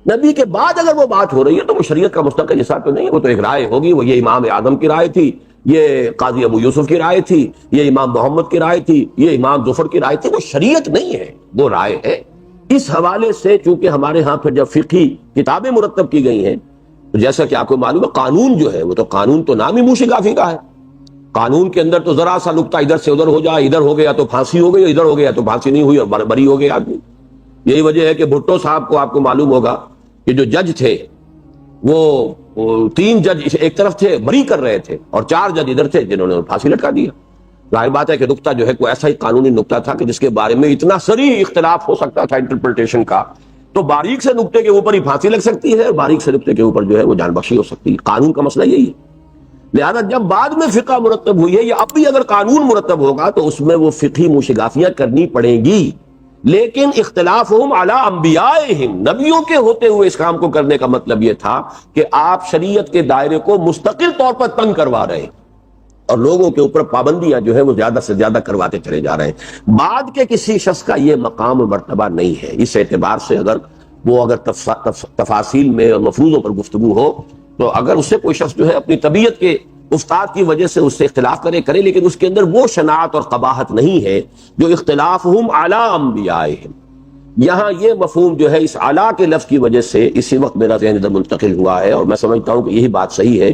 نبی کے بعد اگر وہ بات ہو رہی ہے تو وہ شریعت کا مستقل حصہ تو نہیں ہے، وہ تو ایک رائے ہوگی. وہ یہ امام اعظم کی رائے تھی، یہ قاضی ابو یوسف کی رائے تھی، یہ امام محمد کی رائے تھی، یہ امام ظفر کی رائے تھی. وہ شریعت نہیں ہے، وہ رائے ہے. اس حوالے سے چونکہ ہمارے ہاں پھر جب فقہی کتابیں مرتب کی گئی ہیں تو جیسا کہ آپ کو معلوم ہے قانون جو ہے وہ تو قانون تو نام ہی موشگافی کا ہے. قانون کے اندر تو ذرا سا نقطہ ادھر سے ادھر ہو جائے، ادھر ہو گیا تو پھانسی ہو گئی، ادھر ہو گیا تو پھانسی نہیں ہوئی اور بری ہو گیا آدمی. یہی وجہ ہے کہ بھٹو صاحب کو آپ کو معلوم ہوگا کہ جو جج تھے وہ 3 جج ایک طرف تھے بری کر رہے تھے اور 4 جج ادھر تھے جنہوں نے پھانسی لٹکا دیا. ظاہر بات ہے کہ نقطہ جو ہے کوئی ایسا ہی قانونی نقطہ تھا کہ جس کے بارے میں اتنا صریح اختلاف ہو سکتا تھا انٹرپریٹیشن کا، تو باریک سے نقطے کے اوپر ہی پھانسی لگ سکتی ہے اور باریک سے نقطے کے اوپر جو ہے وہ جان بخشی ہو سکتی ہے. قانون کا مسئلہ یہی ہے. لہذا جب بعد میں فقہ مرتب ہوئی ہے یا اب بھی اگر قانون مرتب ہوگا تو اس میں وہ فقہی موشگافیاں کرنی پڑیں گی، لیکن اختلافہم علی انبیائہم، نبیوں کے ہوتے ہوئے اس کام کو کرنے کا مطلب یہ تھا کہ آپ شریعت کے دائرے کو مستقل طور پر تنگ کروا رہے ہیں اور لوگوں کے اوپر پابندیاں جو ہے وہ زیادہ سے زیادہ کرواتے چلے جا رہے ہیں. بعد کے کسی شخص کا یہ مقام و مرتبہ نہیں ہے. اس اعتبار سے اگر تفاصیل میں اور مفروضوں پر گفتگو ہو تو اگر اس سے کوئی شخص جو ہے اپنی طبیعت کے استاد کی وجہ سے اس سے اختلاف کرے لیکن اس کے اندر وہ شناعت اور قباحت نہیں ہے جو اختلافہم علی انبیائہم، یہاں یہ مفہوم جو ہے اس اعلیٰ کے لفظ کی وجہ سے اسی وقت میرا ذہن ادھر منتقل ہوا ہے، اور میں سمجھتا ہوں کہ یہی بات صحیح ہے۔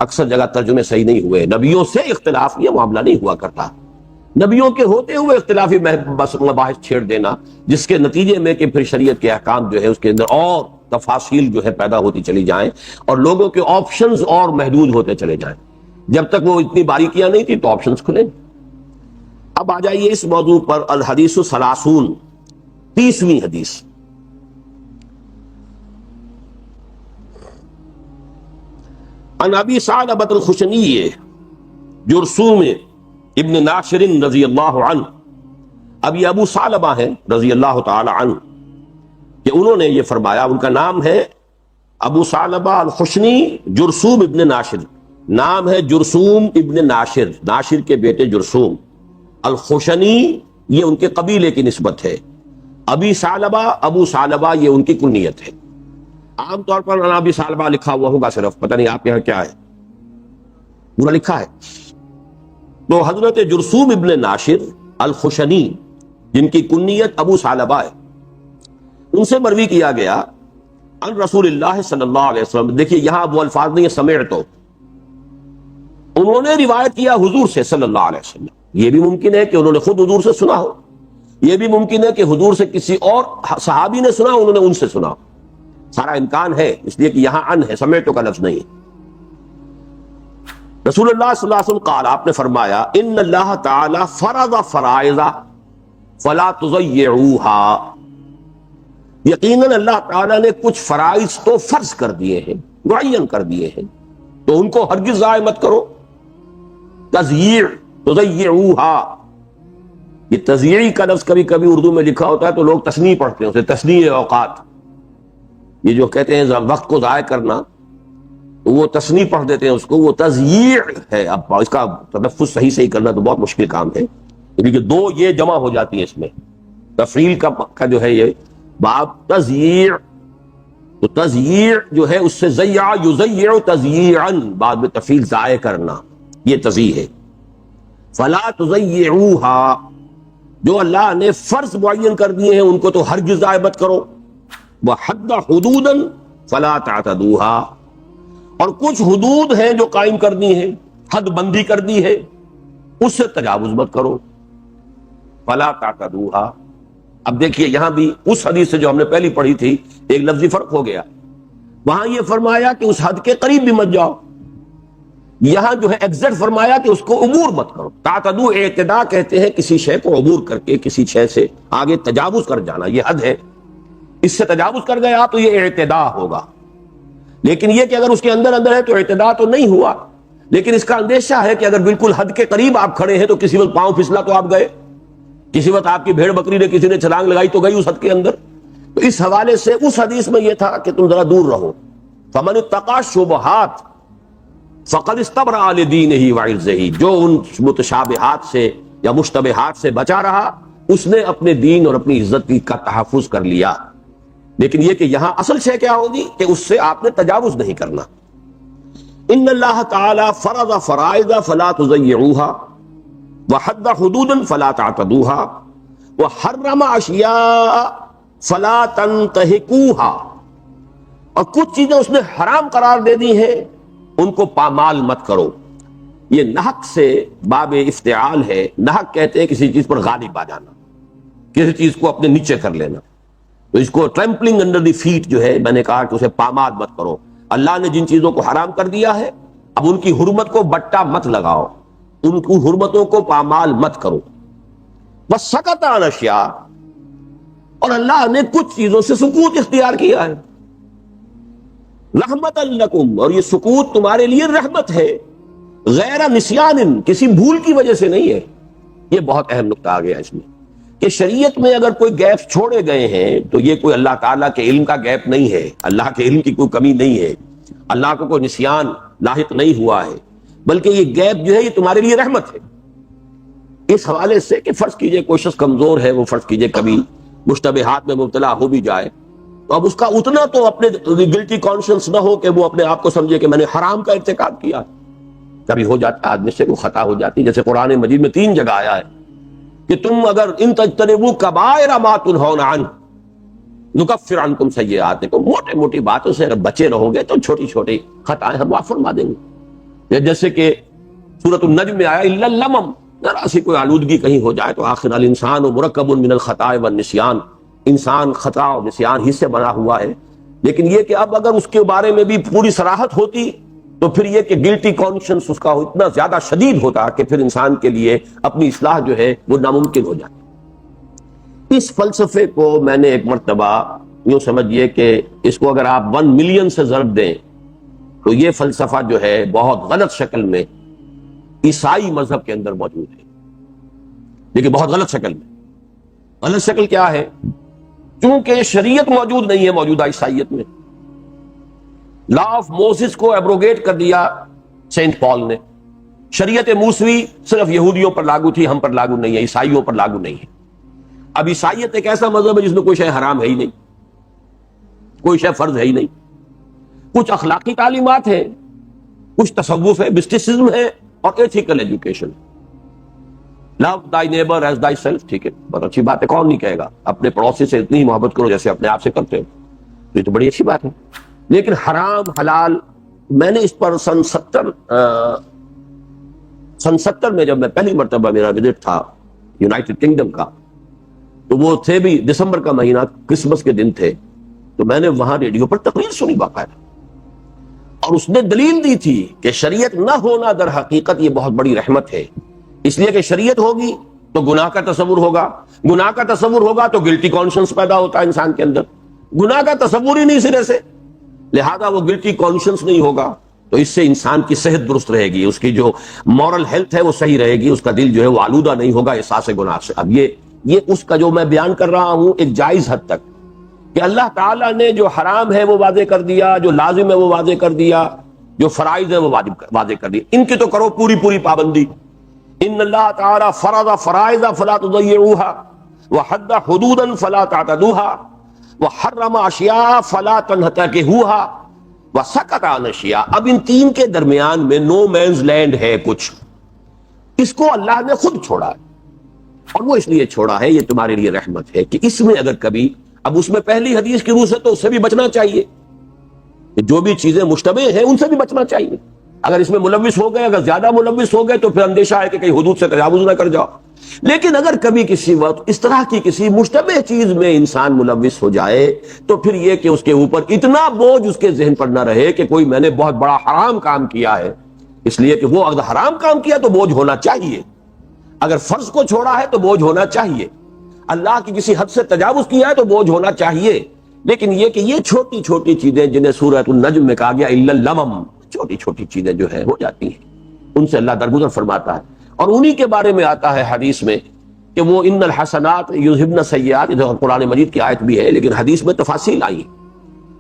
اکثر جگہ ترجمے صحیح نہیں ہوئے، نبیوں سے اختلاف یہ معاملہ نہیں ہوا کرتا، نبیوں کے ہوتے ہوئے اختلافی مباحث چھیڑ دینا، جس کے نتیجے میں کہ پھر شریعت کے احکام جو ہے اس کے اندر اور تفاصیل جو ہے پیدا ہوتی چلی جائیں اور لوگوں کے آپشنز اور محدود ہوتے چلے جائیں۔ جب تک وہ اتنی باریکیاں نہیں تھی تو آپشنز کھلے۔ اب آ جائیے اس موضوع پر، الحدیث الثلاثون، 30ویں حدیث۔ عن ابی ثعلبۃ الخشنی جرثوم ابن ناشر رضی اللہ عنہ، ابھی ابو ثعلبہ ہیں رضی اللہ تعالی عنہ، کہ انہوں نے یہ فرمایا، ان کا نام ہے ابو ثعلبہ الخشنی جرثوم ابن ناشر، نام ہے جرثوم ابن ناشر، ناشر کے بیٹے جرثوم، الخشنی یہ ان کے قبیلے کی نسبت ہے، ابی ثعلبہ ابو ثعلبہ یہ ان کی کنیت ہے۔ عام طور پر ابی ثعلبہ لکھا ہوا ہوگا، صرف پتہ نہیں آپ کے یہاں کیا ہے، پورا لکھا ہے۔ تو حضرت جرثوم ابن ناشر الخشنی جن کی کنیت ابو ثعلبہ ہے، ان سے مروی کیا گیا عن رسول اللہ صلی اللہ علیہ وسلم۔ دیکھیے یہاں وہ الفاظ نہیں سمعتو، انہوں نے روایت کیا حضور سے صلی اللہ علیہ وسلم۔ یہ بھی ممکن ہے کہ انہوں نے خود حضور سے سنا ہو، یہ بھی ممکن ہے کہ حضور سے کسی اور صحابی نے سنا، انہوں نے ان سے سنا، سارا امکان ہے، اس لیے کہ یہاں ان ہے، سمعتو کا لفظ نہیں ہے۔ رسول اللہ صلی اللہ علیہ وسلم قال، آپ نے فرمایا، ان اللہ تعالی فرض فرائض فلا تضيعوها، یقیناً اللہ تعالیٰ نے کچھ فرائض تو فرض کر دیے ہیں، معین کر دیے ہیں، تو ان کو ہرگز ضائع مت کرو۔ تضییع، تضيعوها، یہ تضییع کا لفظ کبھی کبھی اردو میں لکھا ہوتا ہے تو لوگ تثنیہ پڑھتے ہیں اسے، تثنیہ اوقات، یہ جو کہتے ہیں وقت کو ضائع کرنا، وہ تثنیہ پڑھ دیتے ہیں اس کو، وہ تضییع ہے۔ اب اس کا تلفظ صحیح صحیح کرنا تو بہت مشکل کام ہے، کیونکہ دو یہ جمع ہو جاتی ہیں اس میں، تفعیل کا جو ہے یہ باب تضییع، تو تضییع جو ہے اس سے ضیع یضیع تضییعا، بعد میں تفعیل ضائع کرنا، یہ تضییع ہے۔ فلا تضيعوها، جو اللہ نے فرض معین کر دیے ہیں ان کو تو ہرگز ضائع مت کرو۔ وحد حدودا فلا تعتدوها، اور کچھ حدود ہیں جو قائم کر دی ہیں، حد بندی کر دی ہے، اس سے تجاوز مت کرو۔ فلا تعتدوها، اب دیکھیے یہاں بھی اس حدیث سے جو ہم نے پہلی پڑھی تھی ایک لفظی فرق ہو گیا، وہاں یہ فرمایا کہ اس حد کے قریب بھی مت جاؤ، یہاں جو ہے ایگزیکٹ فرمایا کہ اس کو عبور مت کرو۔ تعتدو اعتداء کہتے ہیں کسی شے کو عبور کر کے کسی شے سے آگے تجاوز کر جانا، یہ حد ہے، اس سے تجاوز کر گیا تو یہ اعتداء ہوگا۔ لیکن یہ کہ اگر اس کے اندر اندر ہے تو اعتداء تو نہیں ہوا، لیکن اس کا اندیشہ ہے کہ اگر بالکل حد کے قریب آپ کھڑے ہیں تو کسی وقت پاؤں پھسلا تو آپ گئے، کسی وقت آپ کی بھیڑ بکری نے کسی نے چھلانگ لگائی تو گئی اس حد کے اندر۔ تو اس حوالے سے اس حدیث میں یہ تھا کہ تم ذرا دور رہو، فمن اتقى الشبہات فقد استبرأ لدینہ وعرضہ، جو ان متشابہات سے یا مشتبہات سے بچا رہا اس نے اپنے دین اور اپنی عزت کا تحفظ کر لیا۔ لیکن یہ کہ یہاں اصل شے کیا ہوگی کہ اس سے آپ نے تجاوز نہیں کرنا۔ ان اللہ تعالی فرض فرائض فلا تضيعوها وحد حدودا فلا تعتدوها وحرم اشیاء فلا تنتهكوها، اور کچھ چیزیں اس نے حرام قرار دے دی ہیں ان کو پامال مت کرو۔ یہ نحق سے باب افتعال ہے، نحق کہتے ہیں کسی چیز پر غالب آ جانا، کسی چیز کو اپنے نیچے کر لینا، تو اس کو ٹرمپلنگ انڈر دی فیٹ جو ہے، میں نے کہا کہ اسے پامال مت کرو۔ اللہ نے جن چیزوں کو حرام کر دیا ہے اب ان کی حرمت کو بٹا مت لگاؤ، ان کی حرمتوں کو پامال مت کرو۔ بس سکت عن اشیاء، اور اللہ نے کچھ چیزوں سے سکوت اختیار کیا ہے، رحمت لکم، اور یہ سکوت تمہارے لیے رحمت ہے، غیر نسیان، کسی بھول کی وجہ سے نہیں ہے۔ یہ بہت اہم نقطہ آ گیا اس میں کہ شریعت میں اگر کوئی گیپ چھوڑے گئے ہیں تو یہ کوئی اللہ تعالیٰ کے علم کا گیپ نہیں ہے، اللہ کے علم کی کوئی کمی نہیں ہے، اللہ کو کوئی نسیان لاحق نہیں ہوا ہے، بلکہ یہ گیپ جو ہے یہ تمہارے لیے رحمت ہے۔ اس حوالے سے کہ فرض کیجئے کوئی شخص کمزور ہے، وہ فرض کیجئے کبھی مشتبہات میں مبتلا ہو بھی جائے تو اب اس کا اتنا تو اپنے گلٹی کانشنس نہ ہو کہ وہ اپنے آپ کو سمجھے کہ میں نے حرام کا ارتکاب کیا۔ کبھی ہو جاتا ہے آدمی سے کوئی خطا ہو جاتی، جیسے قرآن مجید میں 3 جگہ آیا ہے کہ تم اگر ان تجتنبوا کبائر ما تنہون عنہ، نکفر عنکم سیئاتکم، موٹے موٹی باتوں سے اگر بچے رہو گے تو چھوٹی چھوٹی خطائیں ہم معاف فرما دیں گے. جیسے کہ سورۃ النجم میں آیا الا اللمم، ذرا سی کوئی آلودگی کہیں ہو جائے تو آخر الانسان مرکب من الخطاء والنسیان، انسان خطا اور نسیان ہی سے بنا ہوا ہے. لیکن یہ کہ اب اگر اس کے بارے میں بھی پوری صراحت ہوتی تو پھر یہ کہ گلٹی کانشنس اس کا اتنا زیادہ شدید ہوتا کہ پھر انسان کے لیے اپنی اصلاح جو ہے وہ ناممکن ہو جاتی. اس فلسفے کو میں نے ایک مرتبہ یوں سمجھیے کہ اس کو اگر آپ 1 ملین سے ضرب دیں تو یہ فلسفہ جو ہے بہت غلط شکل میں عیسائی مذہب کے اندر موجود ہے. لیکن بہت غلط شکل میں. غلط شکل کیا ہے؟ چونکہ شریعت موجود نہیں ہے موجودہ عیسائیت میں. لا آف موسس کو ایبروگیٹ کر دیا سینٹ پال نے. شریعت موسوی صرف یہودیوں پر لاگو تھی، ہم پر لاگو نہیں ہے، عیسائیوں پر لاگو نہیں ہے. اب عیسائیت ایک ایسا مذہب ہے جس میں کوئی شے حرام ہے ہی نہیں، کوئی شے فرض ہے ہی نہیں. کچھ اخلاقی تعلیمات ہیں، کچھ تصوف ہے، مسٹیسزم ہے اور ایتھیکل ایجوکیشن. لو تhy نیبر ایز thy سیلف، ٹھیک ہے، بہت اچھی بات ہے، کون نہیں کہے گا اپنے پڑوسی سے اتنی ہی محبت کرو جیسے اپنے آپ سے کرتے ہو، یہ تو بڑی اچھی بات ہے. لیکن حرام حلال، میں نے اس پر سن 70 میں جب میں پہلی مرتبہ میرا وزٹ تھا یونائٹڈ کنگڈم کا، تو وہ تھے بھی دسمبر کا مہینہ، کرسمس کے دن تھے، تو میں نے وہاں ریڈیو پر تقریر سنی باقاعدہ، اور اس نے دلیل دی تھی کہ شریعت نہ ہونا در حقیقت یہ بہت بڑی رحمت ہے. اس لیے کہ شریعت ہوگی تو گناہ کا تصور ہوگا، گناہ کا تصور ہوگا تو گلٹی کانشنس پیدا ہوتا ہے انسان کے اندر. گناہ کا تصور ہی نہیں سرے سے، لہذا وہ گلٹی کانشنس نہیں ہوگا تو اس سے انسان کی صحت درست رہے گی، اس کی جو مورل ہیلتھ ہے وہ صحیح رہے گی، اس کا دل جو ہے وہ آلودہ نہیں ہوگا احساس گناہ سے. اب یہ اس کا جو میں بیان کر رہا ہوں ایک جائز حد تک، کہ اللہ تعالیٰ نے جو حرام ہے وہ واضح کر دیا، جو لازم ہے وہ واضح کر دیا، جو فرائض ہے وہ واضح کر دیا، ان کی تو کرو پوری پوری پابندی. ان اللہ تعالیٰ فرض فرائض فلا تضيعوها وحد حدودا فلا تعتدوها وحرم اشیاء فلا تنتهكوها وسکت عن اشیاء. اب ان تین کے درمیان میں نو مینز لینڈ ہے کچھ، اس کو اللہ نے خود چھوڑا ہے، اور وہ اس لیے چھوڑا ہے، یہ تمہارے لیے رحمت ہے کہ اس میں اگر کبھی، اب اس میں پہلی حدیث کی روح سے تو اس سے بھی بچنا چاہیے، جو بھی چیزیں مشتبہ ہیں ان سے بھی بچنا چاہیے. اگر اس میں ملوث ہو گئے، اگر زیادہ ملوث ہو گئے تو پھر اندیشہ ہے کہ کہیں حدود سے تجاوز نہ کر جاؤ. لیکن اگر کبھی کسی وقت اس طرح کی کسی مشتبہ چیز میں انسان ملوث ہو جائے تو پھر یہ کہ اس کے اوپر اتنا بوجھ اس کے ذہن پر نہ رہے کہ کوئی میں نے بہت بڑا حرام کام کیا ہے، اس لیے کہ وہ اگر حرام کام کیا تو بوجھ ہونا چاہیے، اگر فرض کو چھوڑا ہے تو بوجھ ہونا چاہیے، اللہ کی کسی حد سے تجاوز کیا ہے تو بوجھ ہونا چاہیے. لیکن یہ کہ یہ چھوٹی چھوٹی چیزیں جنہیں سورۃ النجم میں کہا گیا الا اللمم، چھوٹی چھوٹی چیزیں جو ہیں ہو جاتی ہیں، ان سے اللہ درگزر فرماتا ہے. اور انہی کے بارے میں آتا ہے حدیث میں کہ وہ ان الحسنات یذہبن السیئات، قرآن مجید کی آیت بھی ہے لیکن حدیث میں تفاصیل آئی.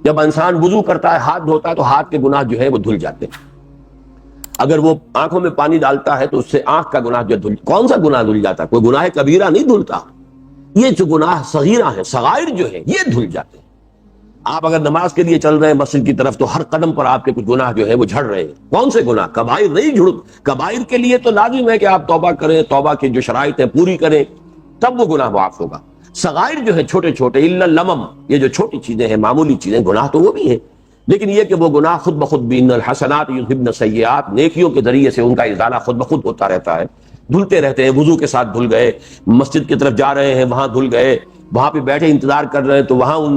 جب انسان وضو کرتا ہے، ہاتھ دھوتا ہے تو ہاتھ کے گناہ جو ہے وہ دھل جاتے ہیں. اگر وہ آنکھوں میں پانی ڈالتا ہے تو اس سے آنکھ کا گناہ جو کون سا گناہ دھل جاتا ہے؟ کوئی گناہ کبیرہ نہیں دھلتا، یہ جو گناہ صغیرہ ہیں، صغائر جو ہیں یہ دھل جاتے ہیں. آپ اگر نماز کے لیے چل رہے ہیں مسجد کی طرف تو ہر قدم پر آپ کے کچھ گناہ جو ہے وہ جھڑ رہے ہیں. کون سے گناہ؟ کبائر نہیں جھڑ. کبائر کے لیے تو لازم ہے کہ آپ توبہ کریں، توبہ کی جو شرائط ہیں پوری کریں، تب وہ گناہ معاف ہوگا. صغائر جو ہے چھوٹے چھوٹے الا اللمم، یہ جو چھوٹی چیزیں ہیں، معمولی چیزیں، گناہ تو وہ بھی ہیں، لیکن یہ کہ وہ گناہ خود بخود بھی ان الحسنات یذہبن السیئات، نیکیوں کے ذریعے سے ان کا ازالہ خود بخود ہوتا رہتا ہے، دھلتے رہتے ہیں. وضو کے ساتھ دھل گئے، مسجد کی طرف جا رہے ہیں وہاں دھل گئے، وہاں پہ بیٹھے انتظار کر رہے ہیں تو وہاں ان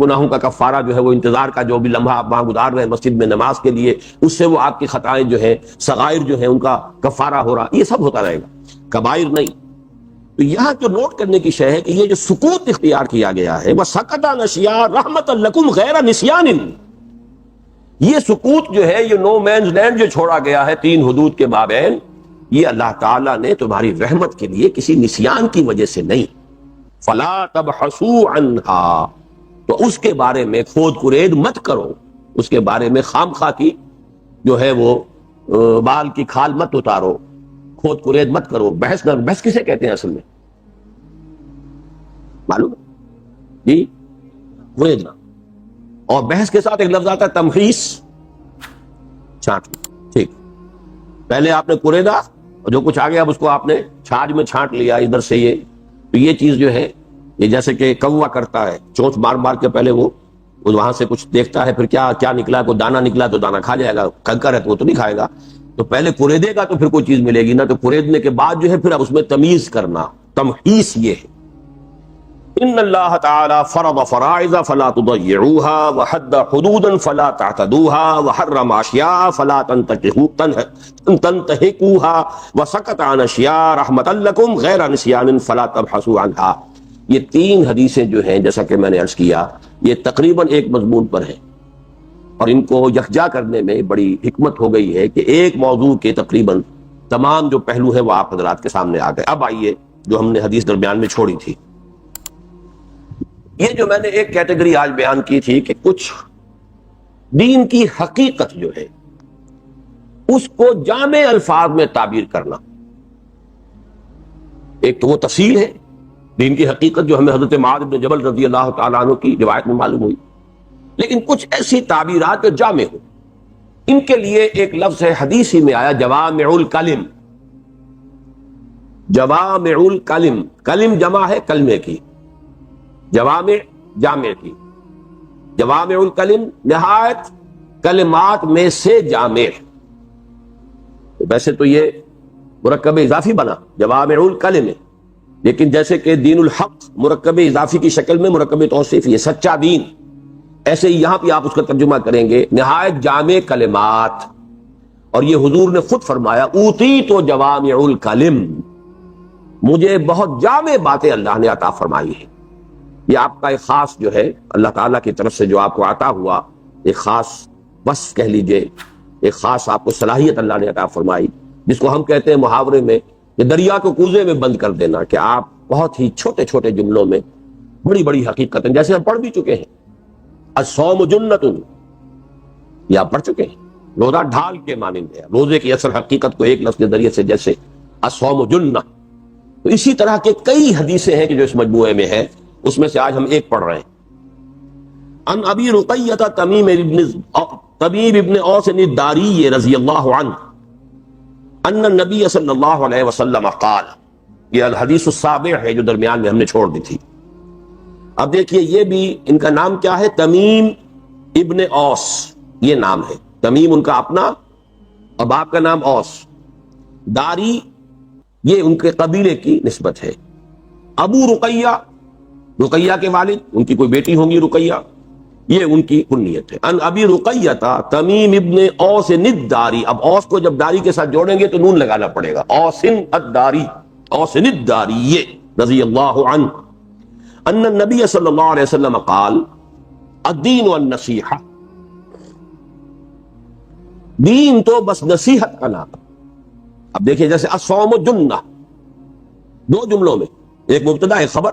گناہوں کا کفارہ جو ہے وہ انتظار کا جو بھی لمحہ آپ وہاں گزار رہے ہیں مسجد میں نماز کے لیے، اس سے وہ آپ کی خطائیں جو ہیں، صغائر جو ہیں، ان کا کفارہ ہو رہا، یہ سب ہوتا رہے گا، کبائر نہیں. تو یہاں جو نوٹ کرنے کی شے ہے کہ یہ جو سکوت اختیار کیا گیا ہے وَسَكَتَ عَنْ أَشْيَاءَ رَحْمَةً لَكُمْ غَيْرَ نِسْيَانٍ، یہ سکوت جو ہے، یہ نو مینز لینڈ جو چھوڑا گیا ہے تین حدود کے مابین، یہ اللہ تعالیٰ نے تمہاری رحمت کے لیے کسی نسیان کی وجہ سے نہیں. فلا تبحثوا عنها، تو اس کے بارے میں کھود کرید مت کرو، اس کے بارے میں خام خواہ کی جو ہے وہ بال کی کھال مت اتارو، کھود کرید مت کرو. بحث نہ، بحث کسے کہتے ہیں اصل میں معلوم ہے جی؟ کریدنا. اور بحث کے ساتھ ایک لفظ آتا ہے تمحیص، چھانٹ. ٹھیک، پہلے آپ نے کریدا اور جو کچھ آ گیا اب اس کو آپ نے چھاج میں چھانٹ لیا ادھر سے، یہ تو یہ چیز جو ہے یہ جیسے کہ کوا کرتا ہے، چونچ مار مار کے پہلے وہ وہاں سے کچھ دیکھتا ہے، پھر کیا نکلا، کوئی دانا نکلا تو دانا کھا جائے گا، کنکر ہے تو وہ تو نہیں کھائے گا، تو پہلے کوریدے گا تو پھر کوئی چیز ملے گی نا، تو کوریدنے کے بعد جو ہے پھر اب اس میں تمیز کرنا، تمحیص یہ ہے۔ ان اللہ تعالی فرض فرائض فلا تضيعوها وحد حدودا فلا تعتدوها وحرم اشیاء فلا تنتهكوها وسکت عن اشیاء رحمتا لکم غیر نسیان فلا تبحثوا عنها۔ یہ تین حدیثیں جو ہیں جیسا کہ میں نے عرض کیا یہ تقریباً ایک مضمون پر ہیں، اور ان کو یکجا کرنے میں بڑی حکمت ہو گئی ہے کہ ایک موضوع کے تقریباً تمام جو پہلو ہیں وہ آپ حضرات کے سامنے آ گئے۔ اب آئیے جو ہم نے حدیث درمیان میں چھوڑی تھی، یہ جو میں نے ایک کیٹیگری آج بیان کی تھی کہ کچھ دین کی حقیقت جو ہے اس کو جامع الفاظ میں تعبیر کرنا، ایک تو وہ تفصیل ہے دین کی حقیقت جو ہمیں حضرت معاذ بن جبل رضی اللہ تعالیٰ عنہ کی روایت میں معلوم ہوئی، لیکن کچھ ایسی تعبیرات جو جامع ہو، ان کے لیے ایک لفظ ہے حدیث ہی میں آیا جوامع الکلم۔ جوامع الکلم، کلم جمع ہے کلمے کی، جوامع جامع کی، جوامع الکلم نہایت کلمات میں سے جامع۔ ویسے تو یہ مرکب اضافی بنا جوامع الکلم ہے، لیکن جیسے کہ دین الحق مرکب اضافی کی شکل میں مرکب توصیفی ہے، سچا دین، ایسے ہی یہاں پہ آپ اس کا ترجمہ کریں گے نہایت جامع کلمات، اور یہ حضور نے خود فرمایا اوتیت جوامع الکلم، مجھے بہت جامع باتیں اللہ نے عطا فرمائی ہیں۔ یہ آپ کا ایک خاص جو ہے اللہ تعالیٰ کی طرف سے جو آپ کو عطا ہوا ایک خاص وصف کہہ لیجئے، ایک خاص آپ کو صلاحیت اللہ نے عطا فرمائی، جس کو ہم کہتے ہیں محاورے میں کہ دریا کو کوزے میں بند کر دینا، کہ آپ بہت ہی چھوٹے چھوٹے جملوں میں بڑی بڑی حقیقتیں، جیسے ہم پڑھ بھی چکے ہیں الصوم جنۃ، یہ آپ پڑھ چکے ہیں، روزہ ڈھال کے مانند ہے، روزے کی اصل حقیقت کو ایک لفظ کے ذریعے سے جیسے الصوم جنۃ، تو اسی طرح کے کئی حدیثیں ہیں کہ جو اس مجموعے میں ہیں، اس میں سے آج ہم ایک پڑھ رہے ہیں۔ ان ابی رقیہ تمیم ابن اوس الداری رضی اللہ عنہ ان النبی صلی اللہ علیہ وسلم قال، یہ الحدیث السابع ہے جو درمیان میں ہم نے چھوڑ دی تھی۔ اب دیکھیے یہ بھی ان کا نام کیا ہے، تمیم ابن اوس، یہ نام ہے، تمیم ان کا اپنا اور باپ کا نام اوس، داری یہ ان کے قبیلے کی نسبت ہے۔ ابو رقیہ، رقیہ کے والد، ان کی کوئی بیٹی ہوں گی رقیہ، یہ ان کی کنیت ہے۔ ان ابی رقیہ تمیم ابن اوس الداری، اب اوس کو جب داری کے ساتھ جوڑیں گے تو نون لگانا پڑے گا، اوسن الداری، اوسن الداری رضی اللہ عنہ، ان النبی صلی اللہ علیہ وسلم قال الدین والنصیحہ، دین تو بس نصیحت کا نام۔ اب دیکھیں جیسے الصوم جنہ، دو جملوں میں ایک مبتدا ایک خبر،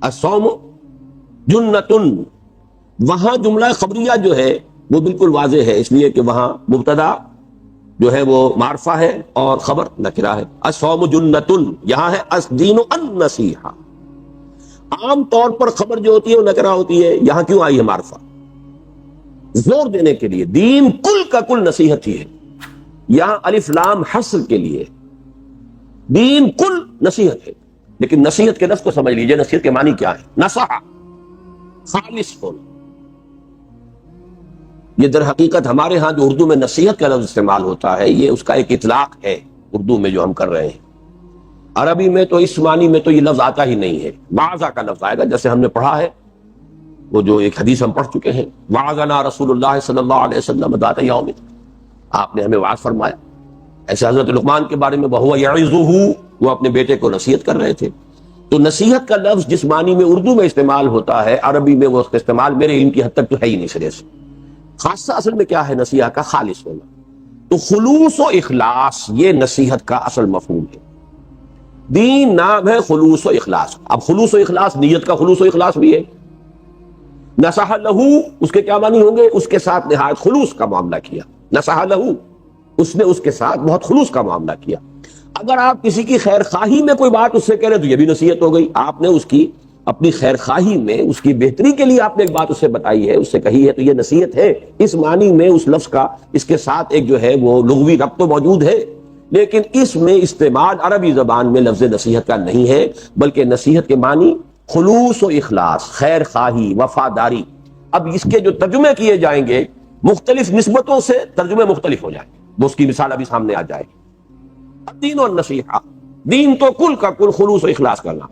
الصوم جنۃ، وہاں جملہ خبریہ جو ہے وہ بالکل واضح ہے، اس لیے کہ وہاں مبتدا جو ہے وہ معرفہ ہے اور خبر نکرہ ہے۔ الصوم جنۃ، یہاں ہے الدین النصیحہ، عام طور پر خبر جو ہوتی ہے وہ نکرہ ہوتی ہے، یہاں کیوں آئی ہے معرفہ؟ زور دینے کے لیے، دین کل کا کل نصیحت ہی ہے، یہاں الف لام حصر کے لیے، دین کل نصیحت ہے، لیکن نصیحت کے لفظ کو سمجھ لیجئے، نصیحت کے معنی کیا ہے؟ نصح، خالص ہونا۔ یہ در حقیقت ہمارے ہاں جو اردو میں نصیحت کا لفظ استعمال ہوتا ہے، یہ اس کا ایک اطلاق ہے اردو میں جو ہم کر رہے ہیں، عربی میں تو اس معنی میں تو یہ لفظ آتا ہی نہیں ہے، وعظہ کا لفظ آئے گا، جیسے ہم نے پڑھا ہے وہ جو ایک حدیث ہم پڑھ چکے ہیں، وعظنا رسول اللہ صلی اللہ علیہ وسلم ذات یوم، آپ نے ہمیں وعظ فرمایا۔ ایسے حضرت لقمان کے بارے میں وَهُوَ يَعِظُهُ، وہ اپنے بیٹے کو نصیحت کر رہے تھے۔ تو نصیحت کا لفظ جس معنی میں اردو میں استعمال ہوتا ہے، عربی میں وہ اس کا استعمال میرے علم کی حد تک تو ہے ہی نہیں سرے سے۔ خاصہ اصل میں کیا ہے نصیحت کا؟ خالص ہونا۔ تو خلوص و اخلاص یہ نصیحت کا اصل مفہوم ہے، دین نام ہے خلوص و اخلاص۔ اب خلوص و اخلاص، نیت کا خلوص و اخلاص بھی ہے۔ نصح لہو، اس کے کیا معنی ہوں گے؟ اس کے ساتھ نہایت خلوص کا معاملہ کیا، نصح لہو، اس نے اس کے ساتھ بہت خلوص کا معاملہ کیا۔ اگر آپ کسی کی خیر خواہی میں کوئی بات اس سے کہہ رہے تو یہ بھی نصیحت ہو گئی، آپ نے اس کی اپنی خیر خواہی میں اس کی بہتری کے لیے آپ نے ایک بات اس سے بتائی ہے، اس سے کہی ہے، تو یہ نصیحت ہے۔ اس معنی میں اس لفظ کا اس کے ساتھ ایک جو ہے وہ لغوی ربط تو موجود ہے، لیکن اس میں استعمال عربی زبان میں لفظ نصیحت کا نہیں ہے، بلکہ نصیحت کے معنی خلوص و اخلاص، خیر خواہی، وفاداری. اب اس کے جو ترجمے کیے جائیں گے مختلف نسبتوں سے، ترجمے مختلف ہو جائیں گے، وہ اس کی مثال ابھی سامنے آ جائے گی. الدین والنصیحہ، دین تو کل کا کل خلوص و اخلاص کرنا.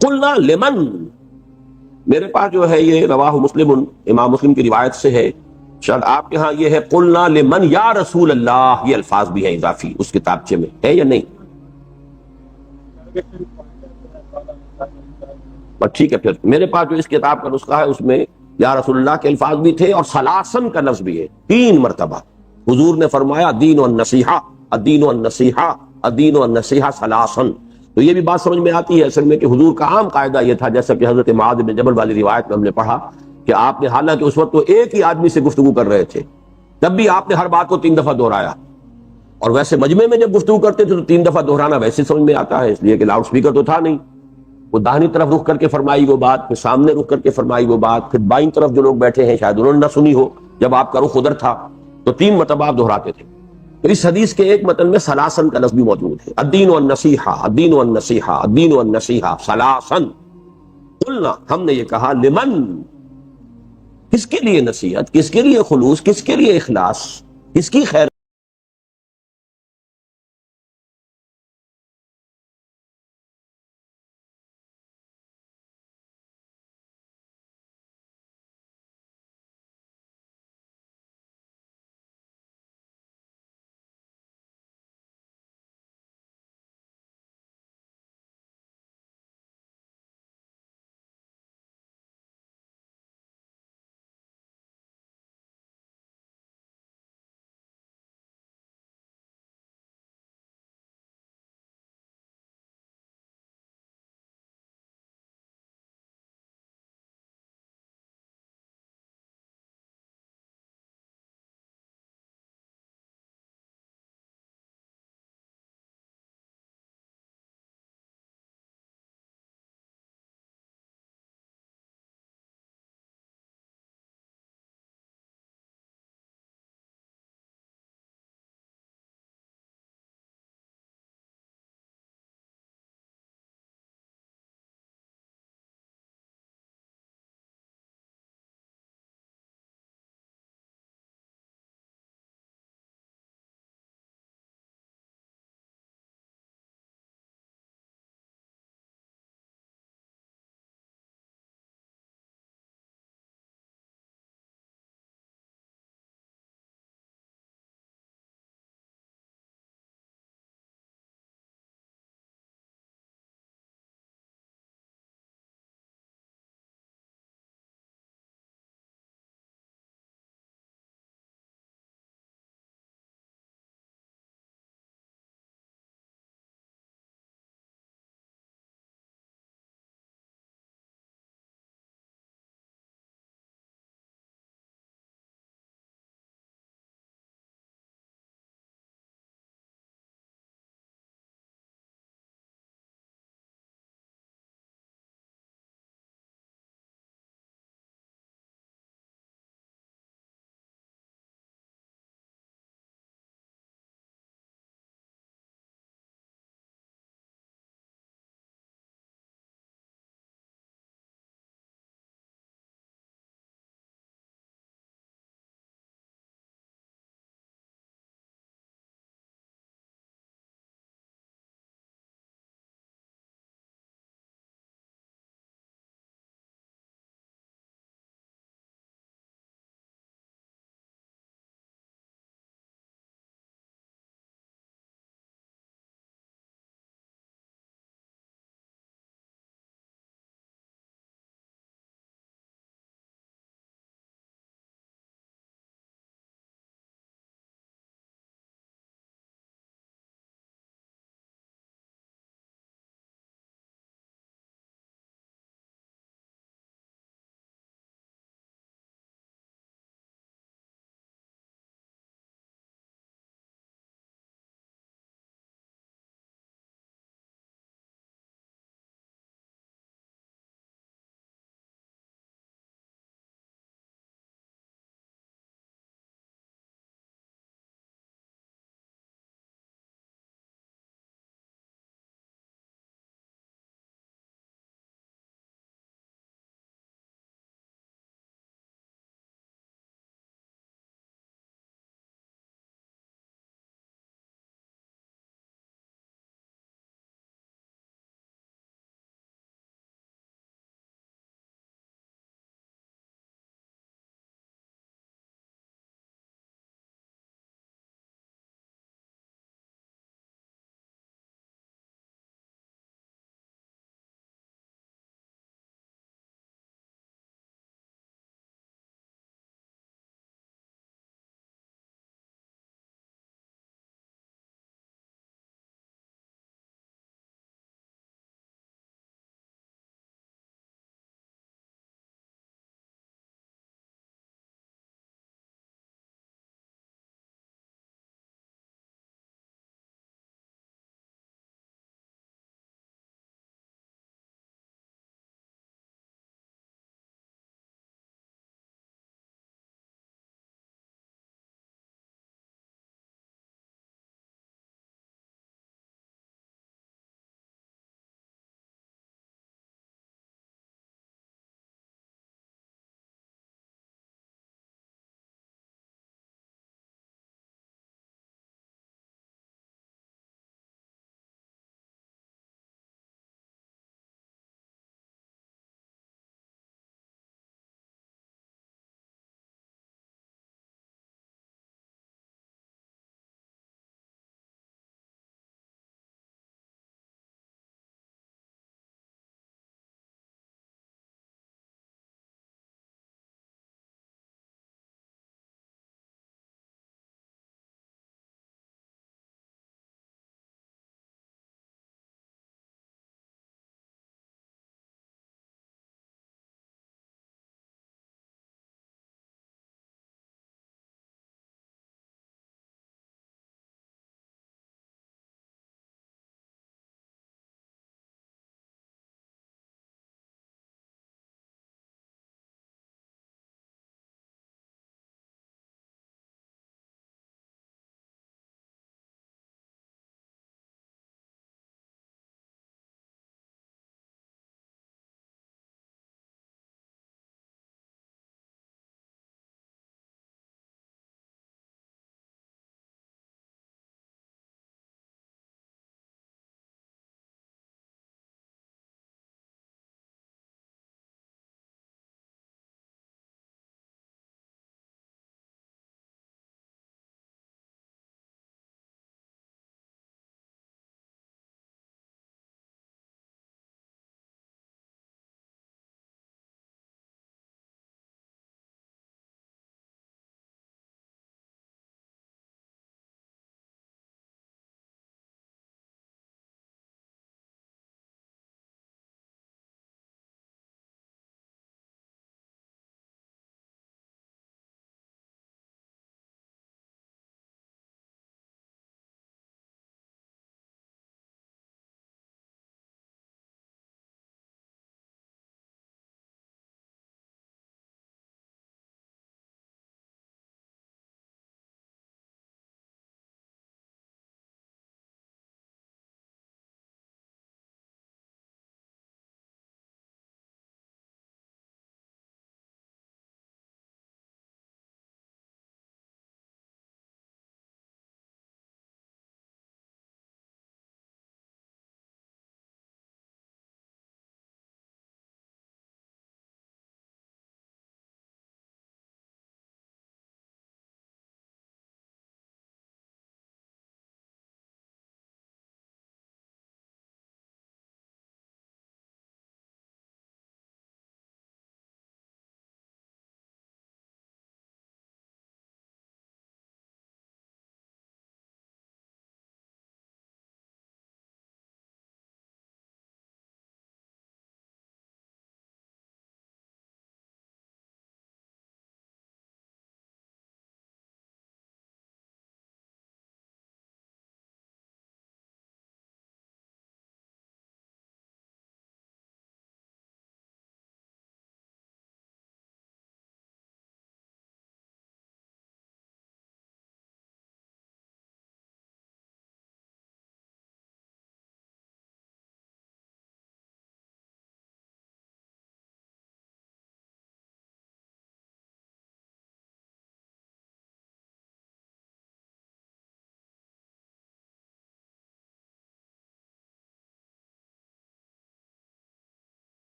قلنا لمن، میرے پاس جو ہے یہ رواہ مسلم، امام مسلم کی روایت سے ہے، شاید آپ کے ہاں یہ ہے قلنا لمن یا رسول اللہ، یہ الفاظ بھی ہیں اضافی اس کتابچے میں، ہے یا نہیں؟ بس ٹھیک ہے، پھر میرے پاس جو اس کتاب کا نسخہ ہے اس میں یا رسول اللہ کے الفاظ بھی تھے اور سلاسن کا لفظ بھی ہے، 3 مرتبہ حضور نے فرمایا الدین والنصیحہ، الدین والنصیحہ، الدین والنصیحہ سلاسن. تو یہ بھی بات سمجھ میں آتی ہے اصل میں کہ حضور کا عام قاعدہ یہ تھا، جیسا کہ حضرت معاذ بن جبل والی روایت میں ہم نے پڑھا کہ آپ نے حالانکہ اس وقت تو ایک ہی آدمی سے گفتگو کر رہے تھے، تب بھی آپ نے ہر بات کو 3 دفعہ دہرایا. اور ویسے مجمع میں جب گفتگو کرتے تھے تو 3 دفعہ دہرانا ویسے سمجھ میں آتا ہے، اس لیے کہ لاؤڈ سپیکر تو تھا نہیں. وہ داہنی طرف رخ کر کے فرمائی وہ بات، پھر سامنے رخ کر کے فرمائی وہ بات، پھر بائیں طرف جو لوگ بیٹھے ہیں شاید انہوں نے نہ سنی ہو جب آپ کا رخ ادھر تھا، تو 3 مرتبہ آپ دہراتے تھے. تو اس حدیث کے ایک متن میں سلاسن کا لفظ بھی موجود ہے، الدین والنصیحہ، الدین والنصیحہ، الدین والنصیحہ سلاسن. قلنا، ہم نے یہ کہا لمن، کس کے لیے نصیحت، کس کے لیے خلوص، کس کے لیے اخلاص، کس کی خیر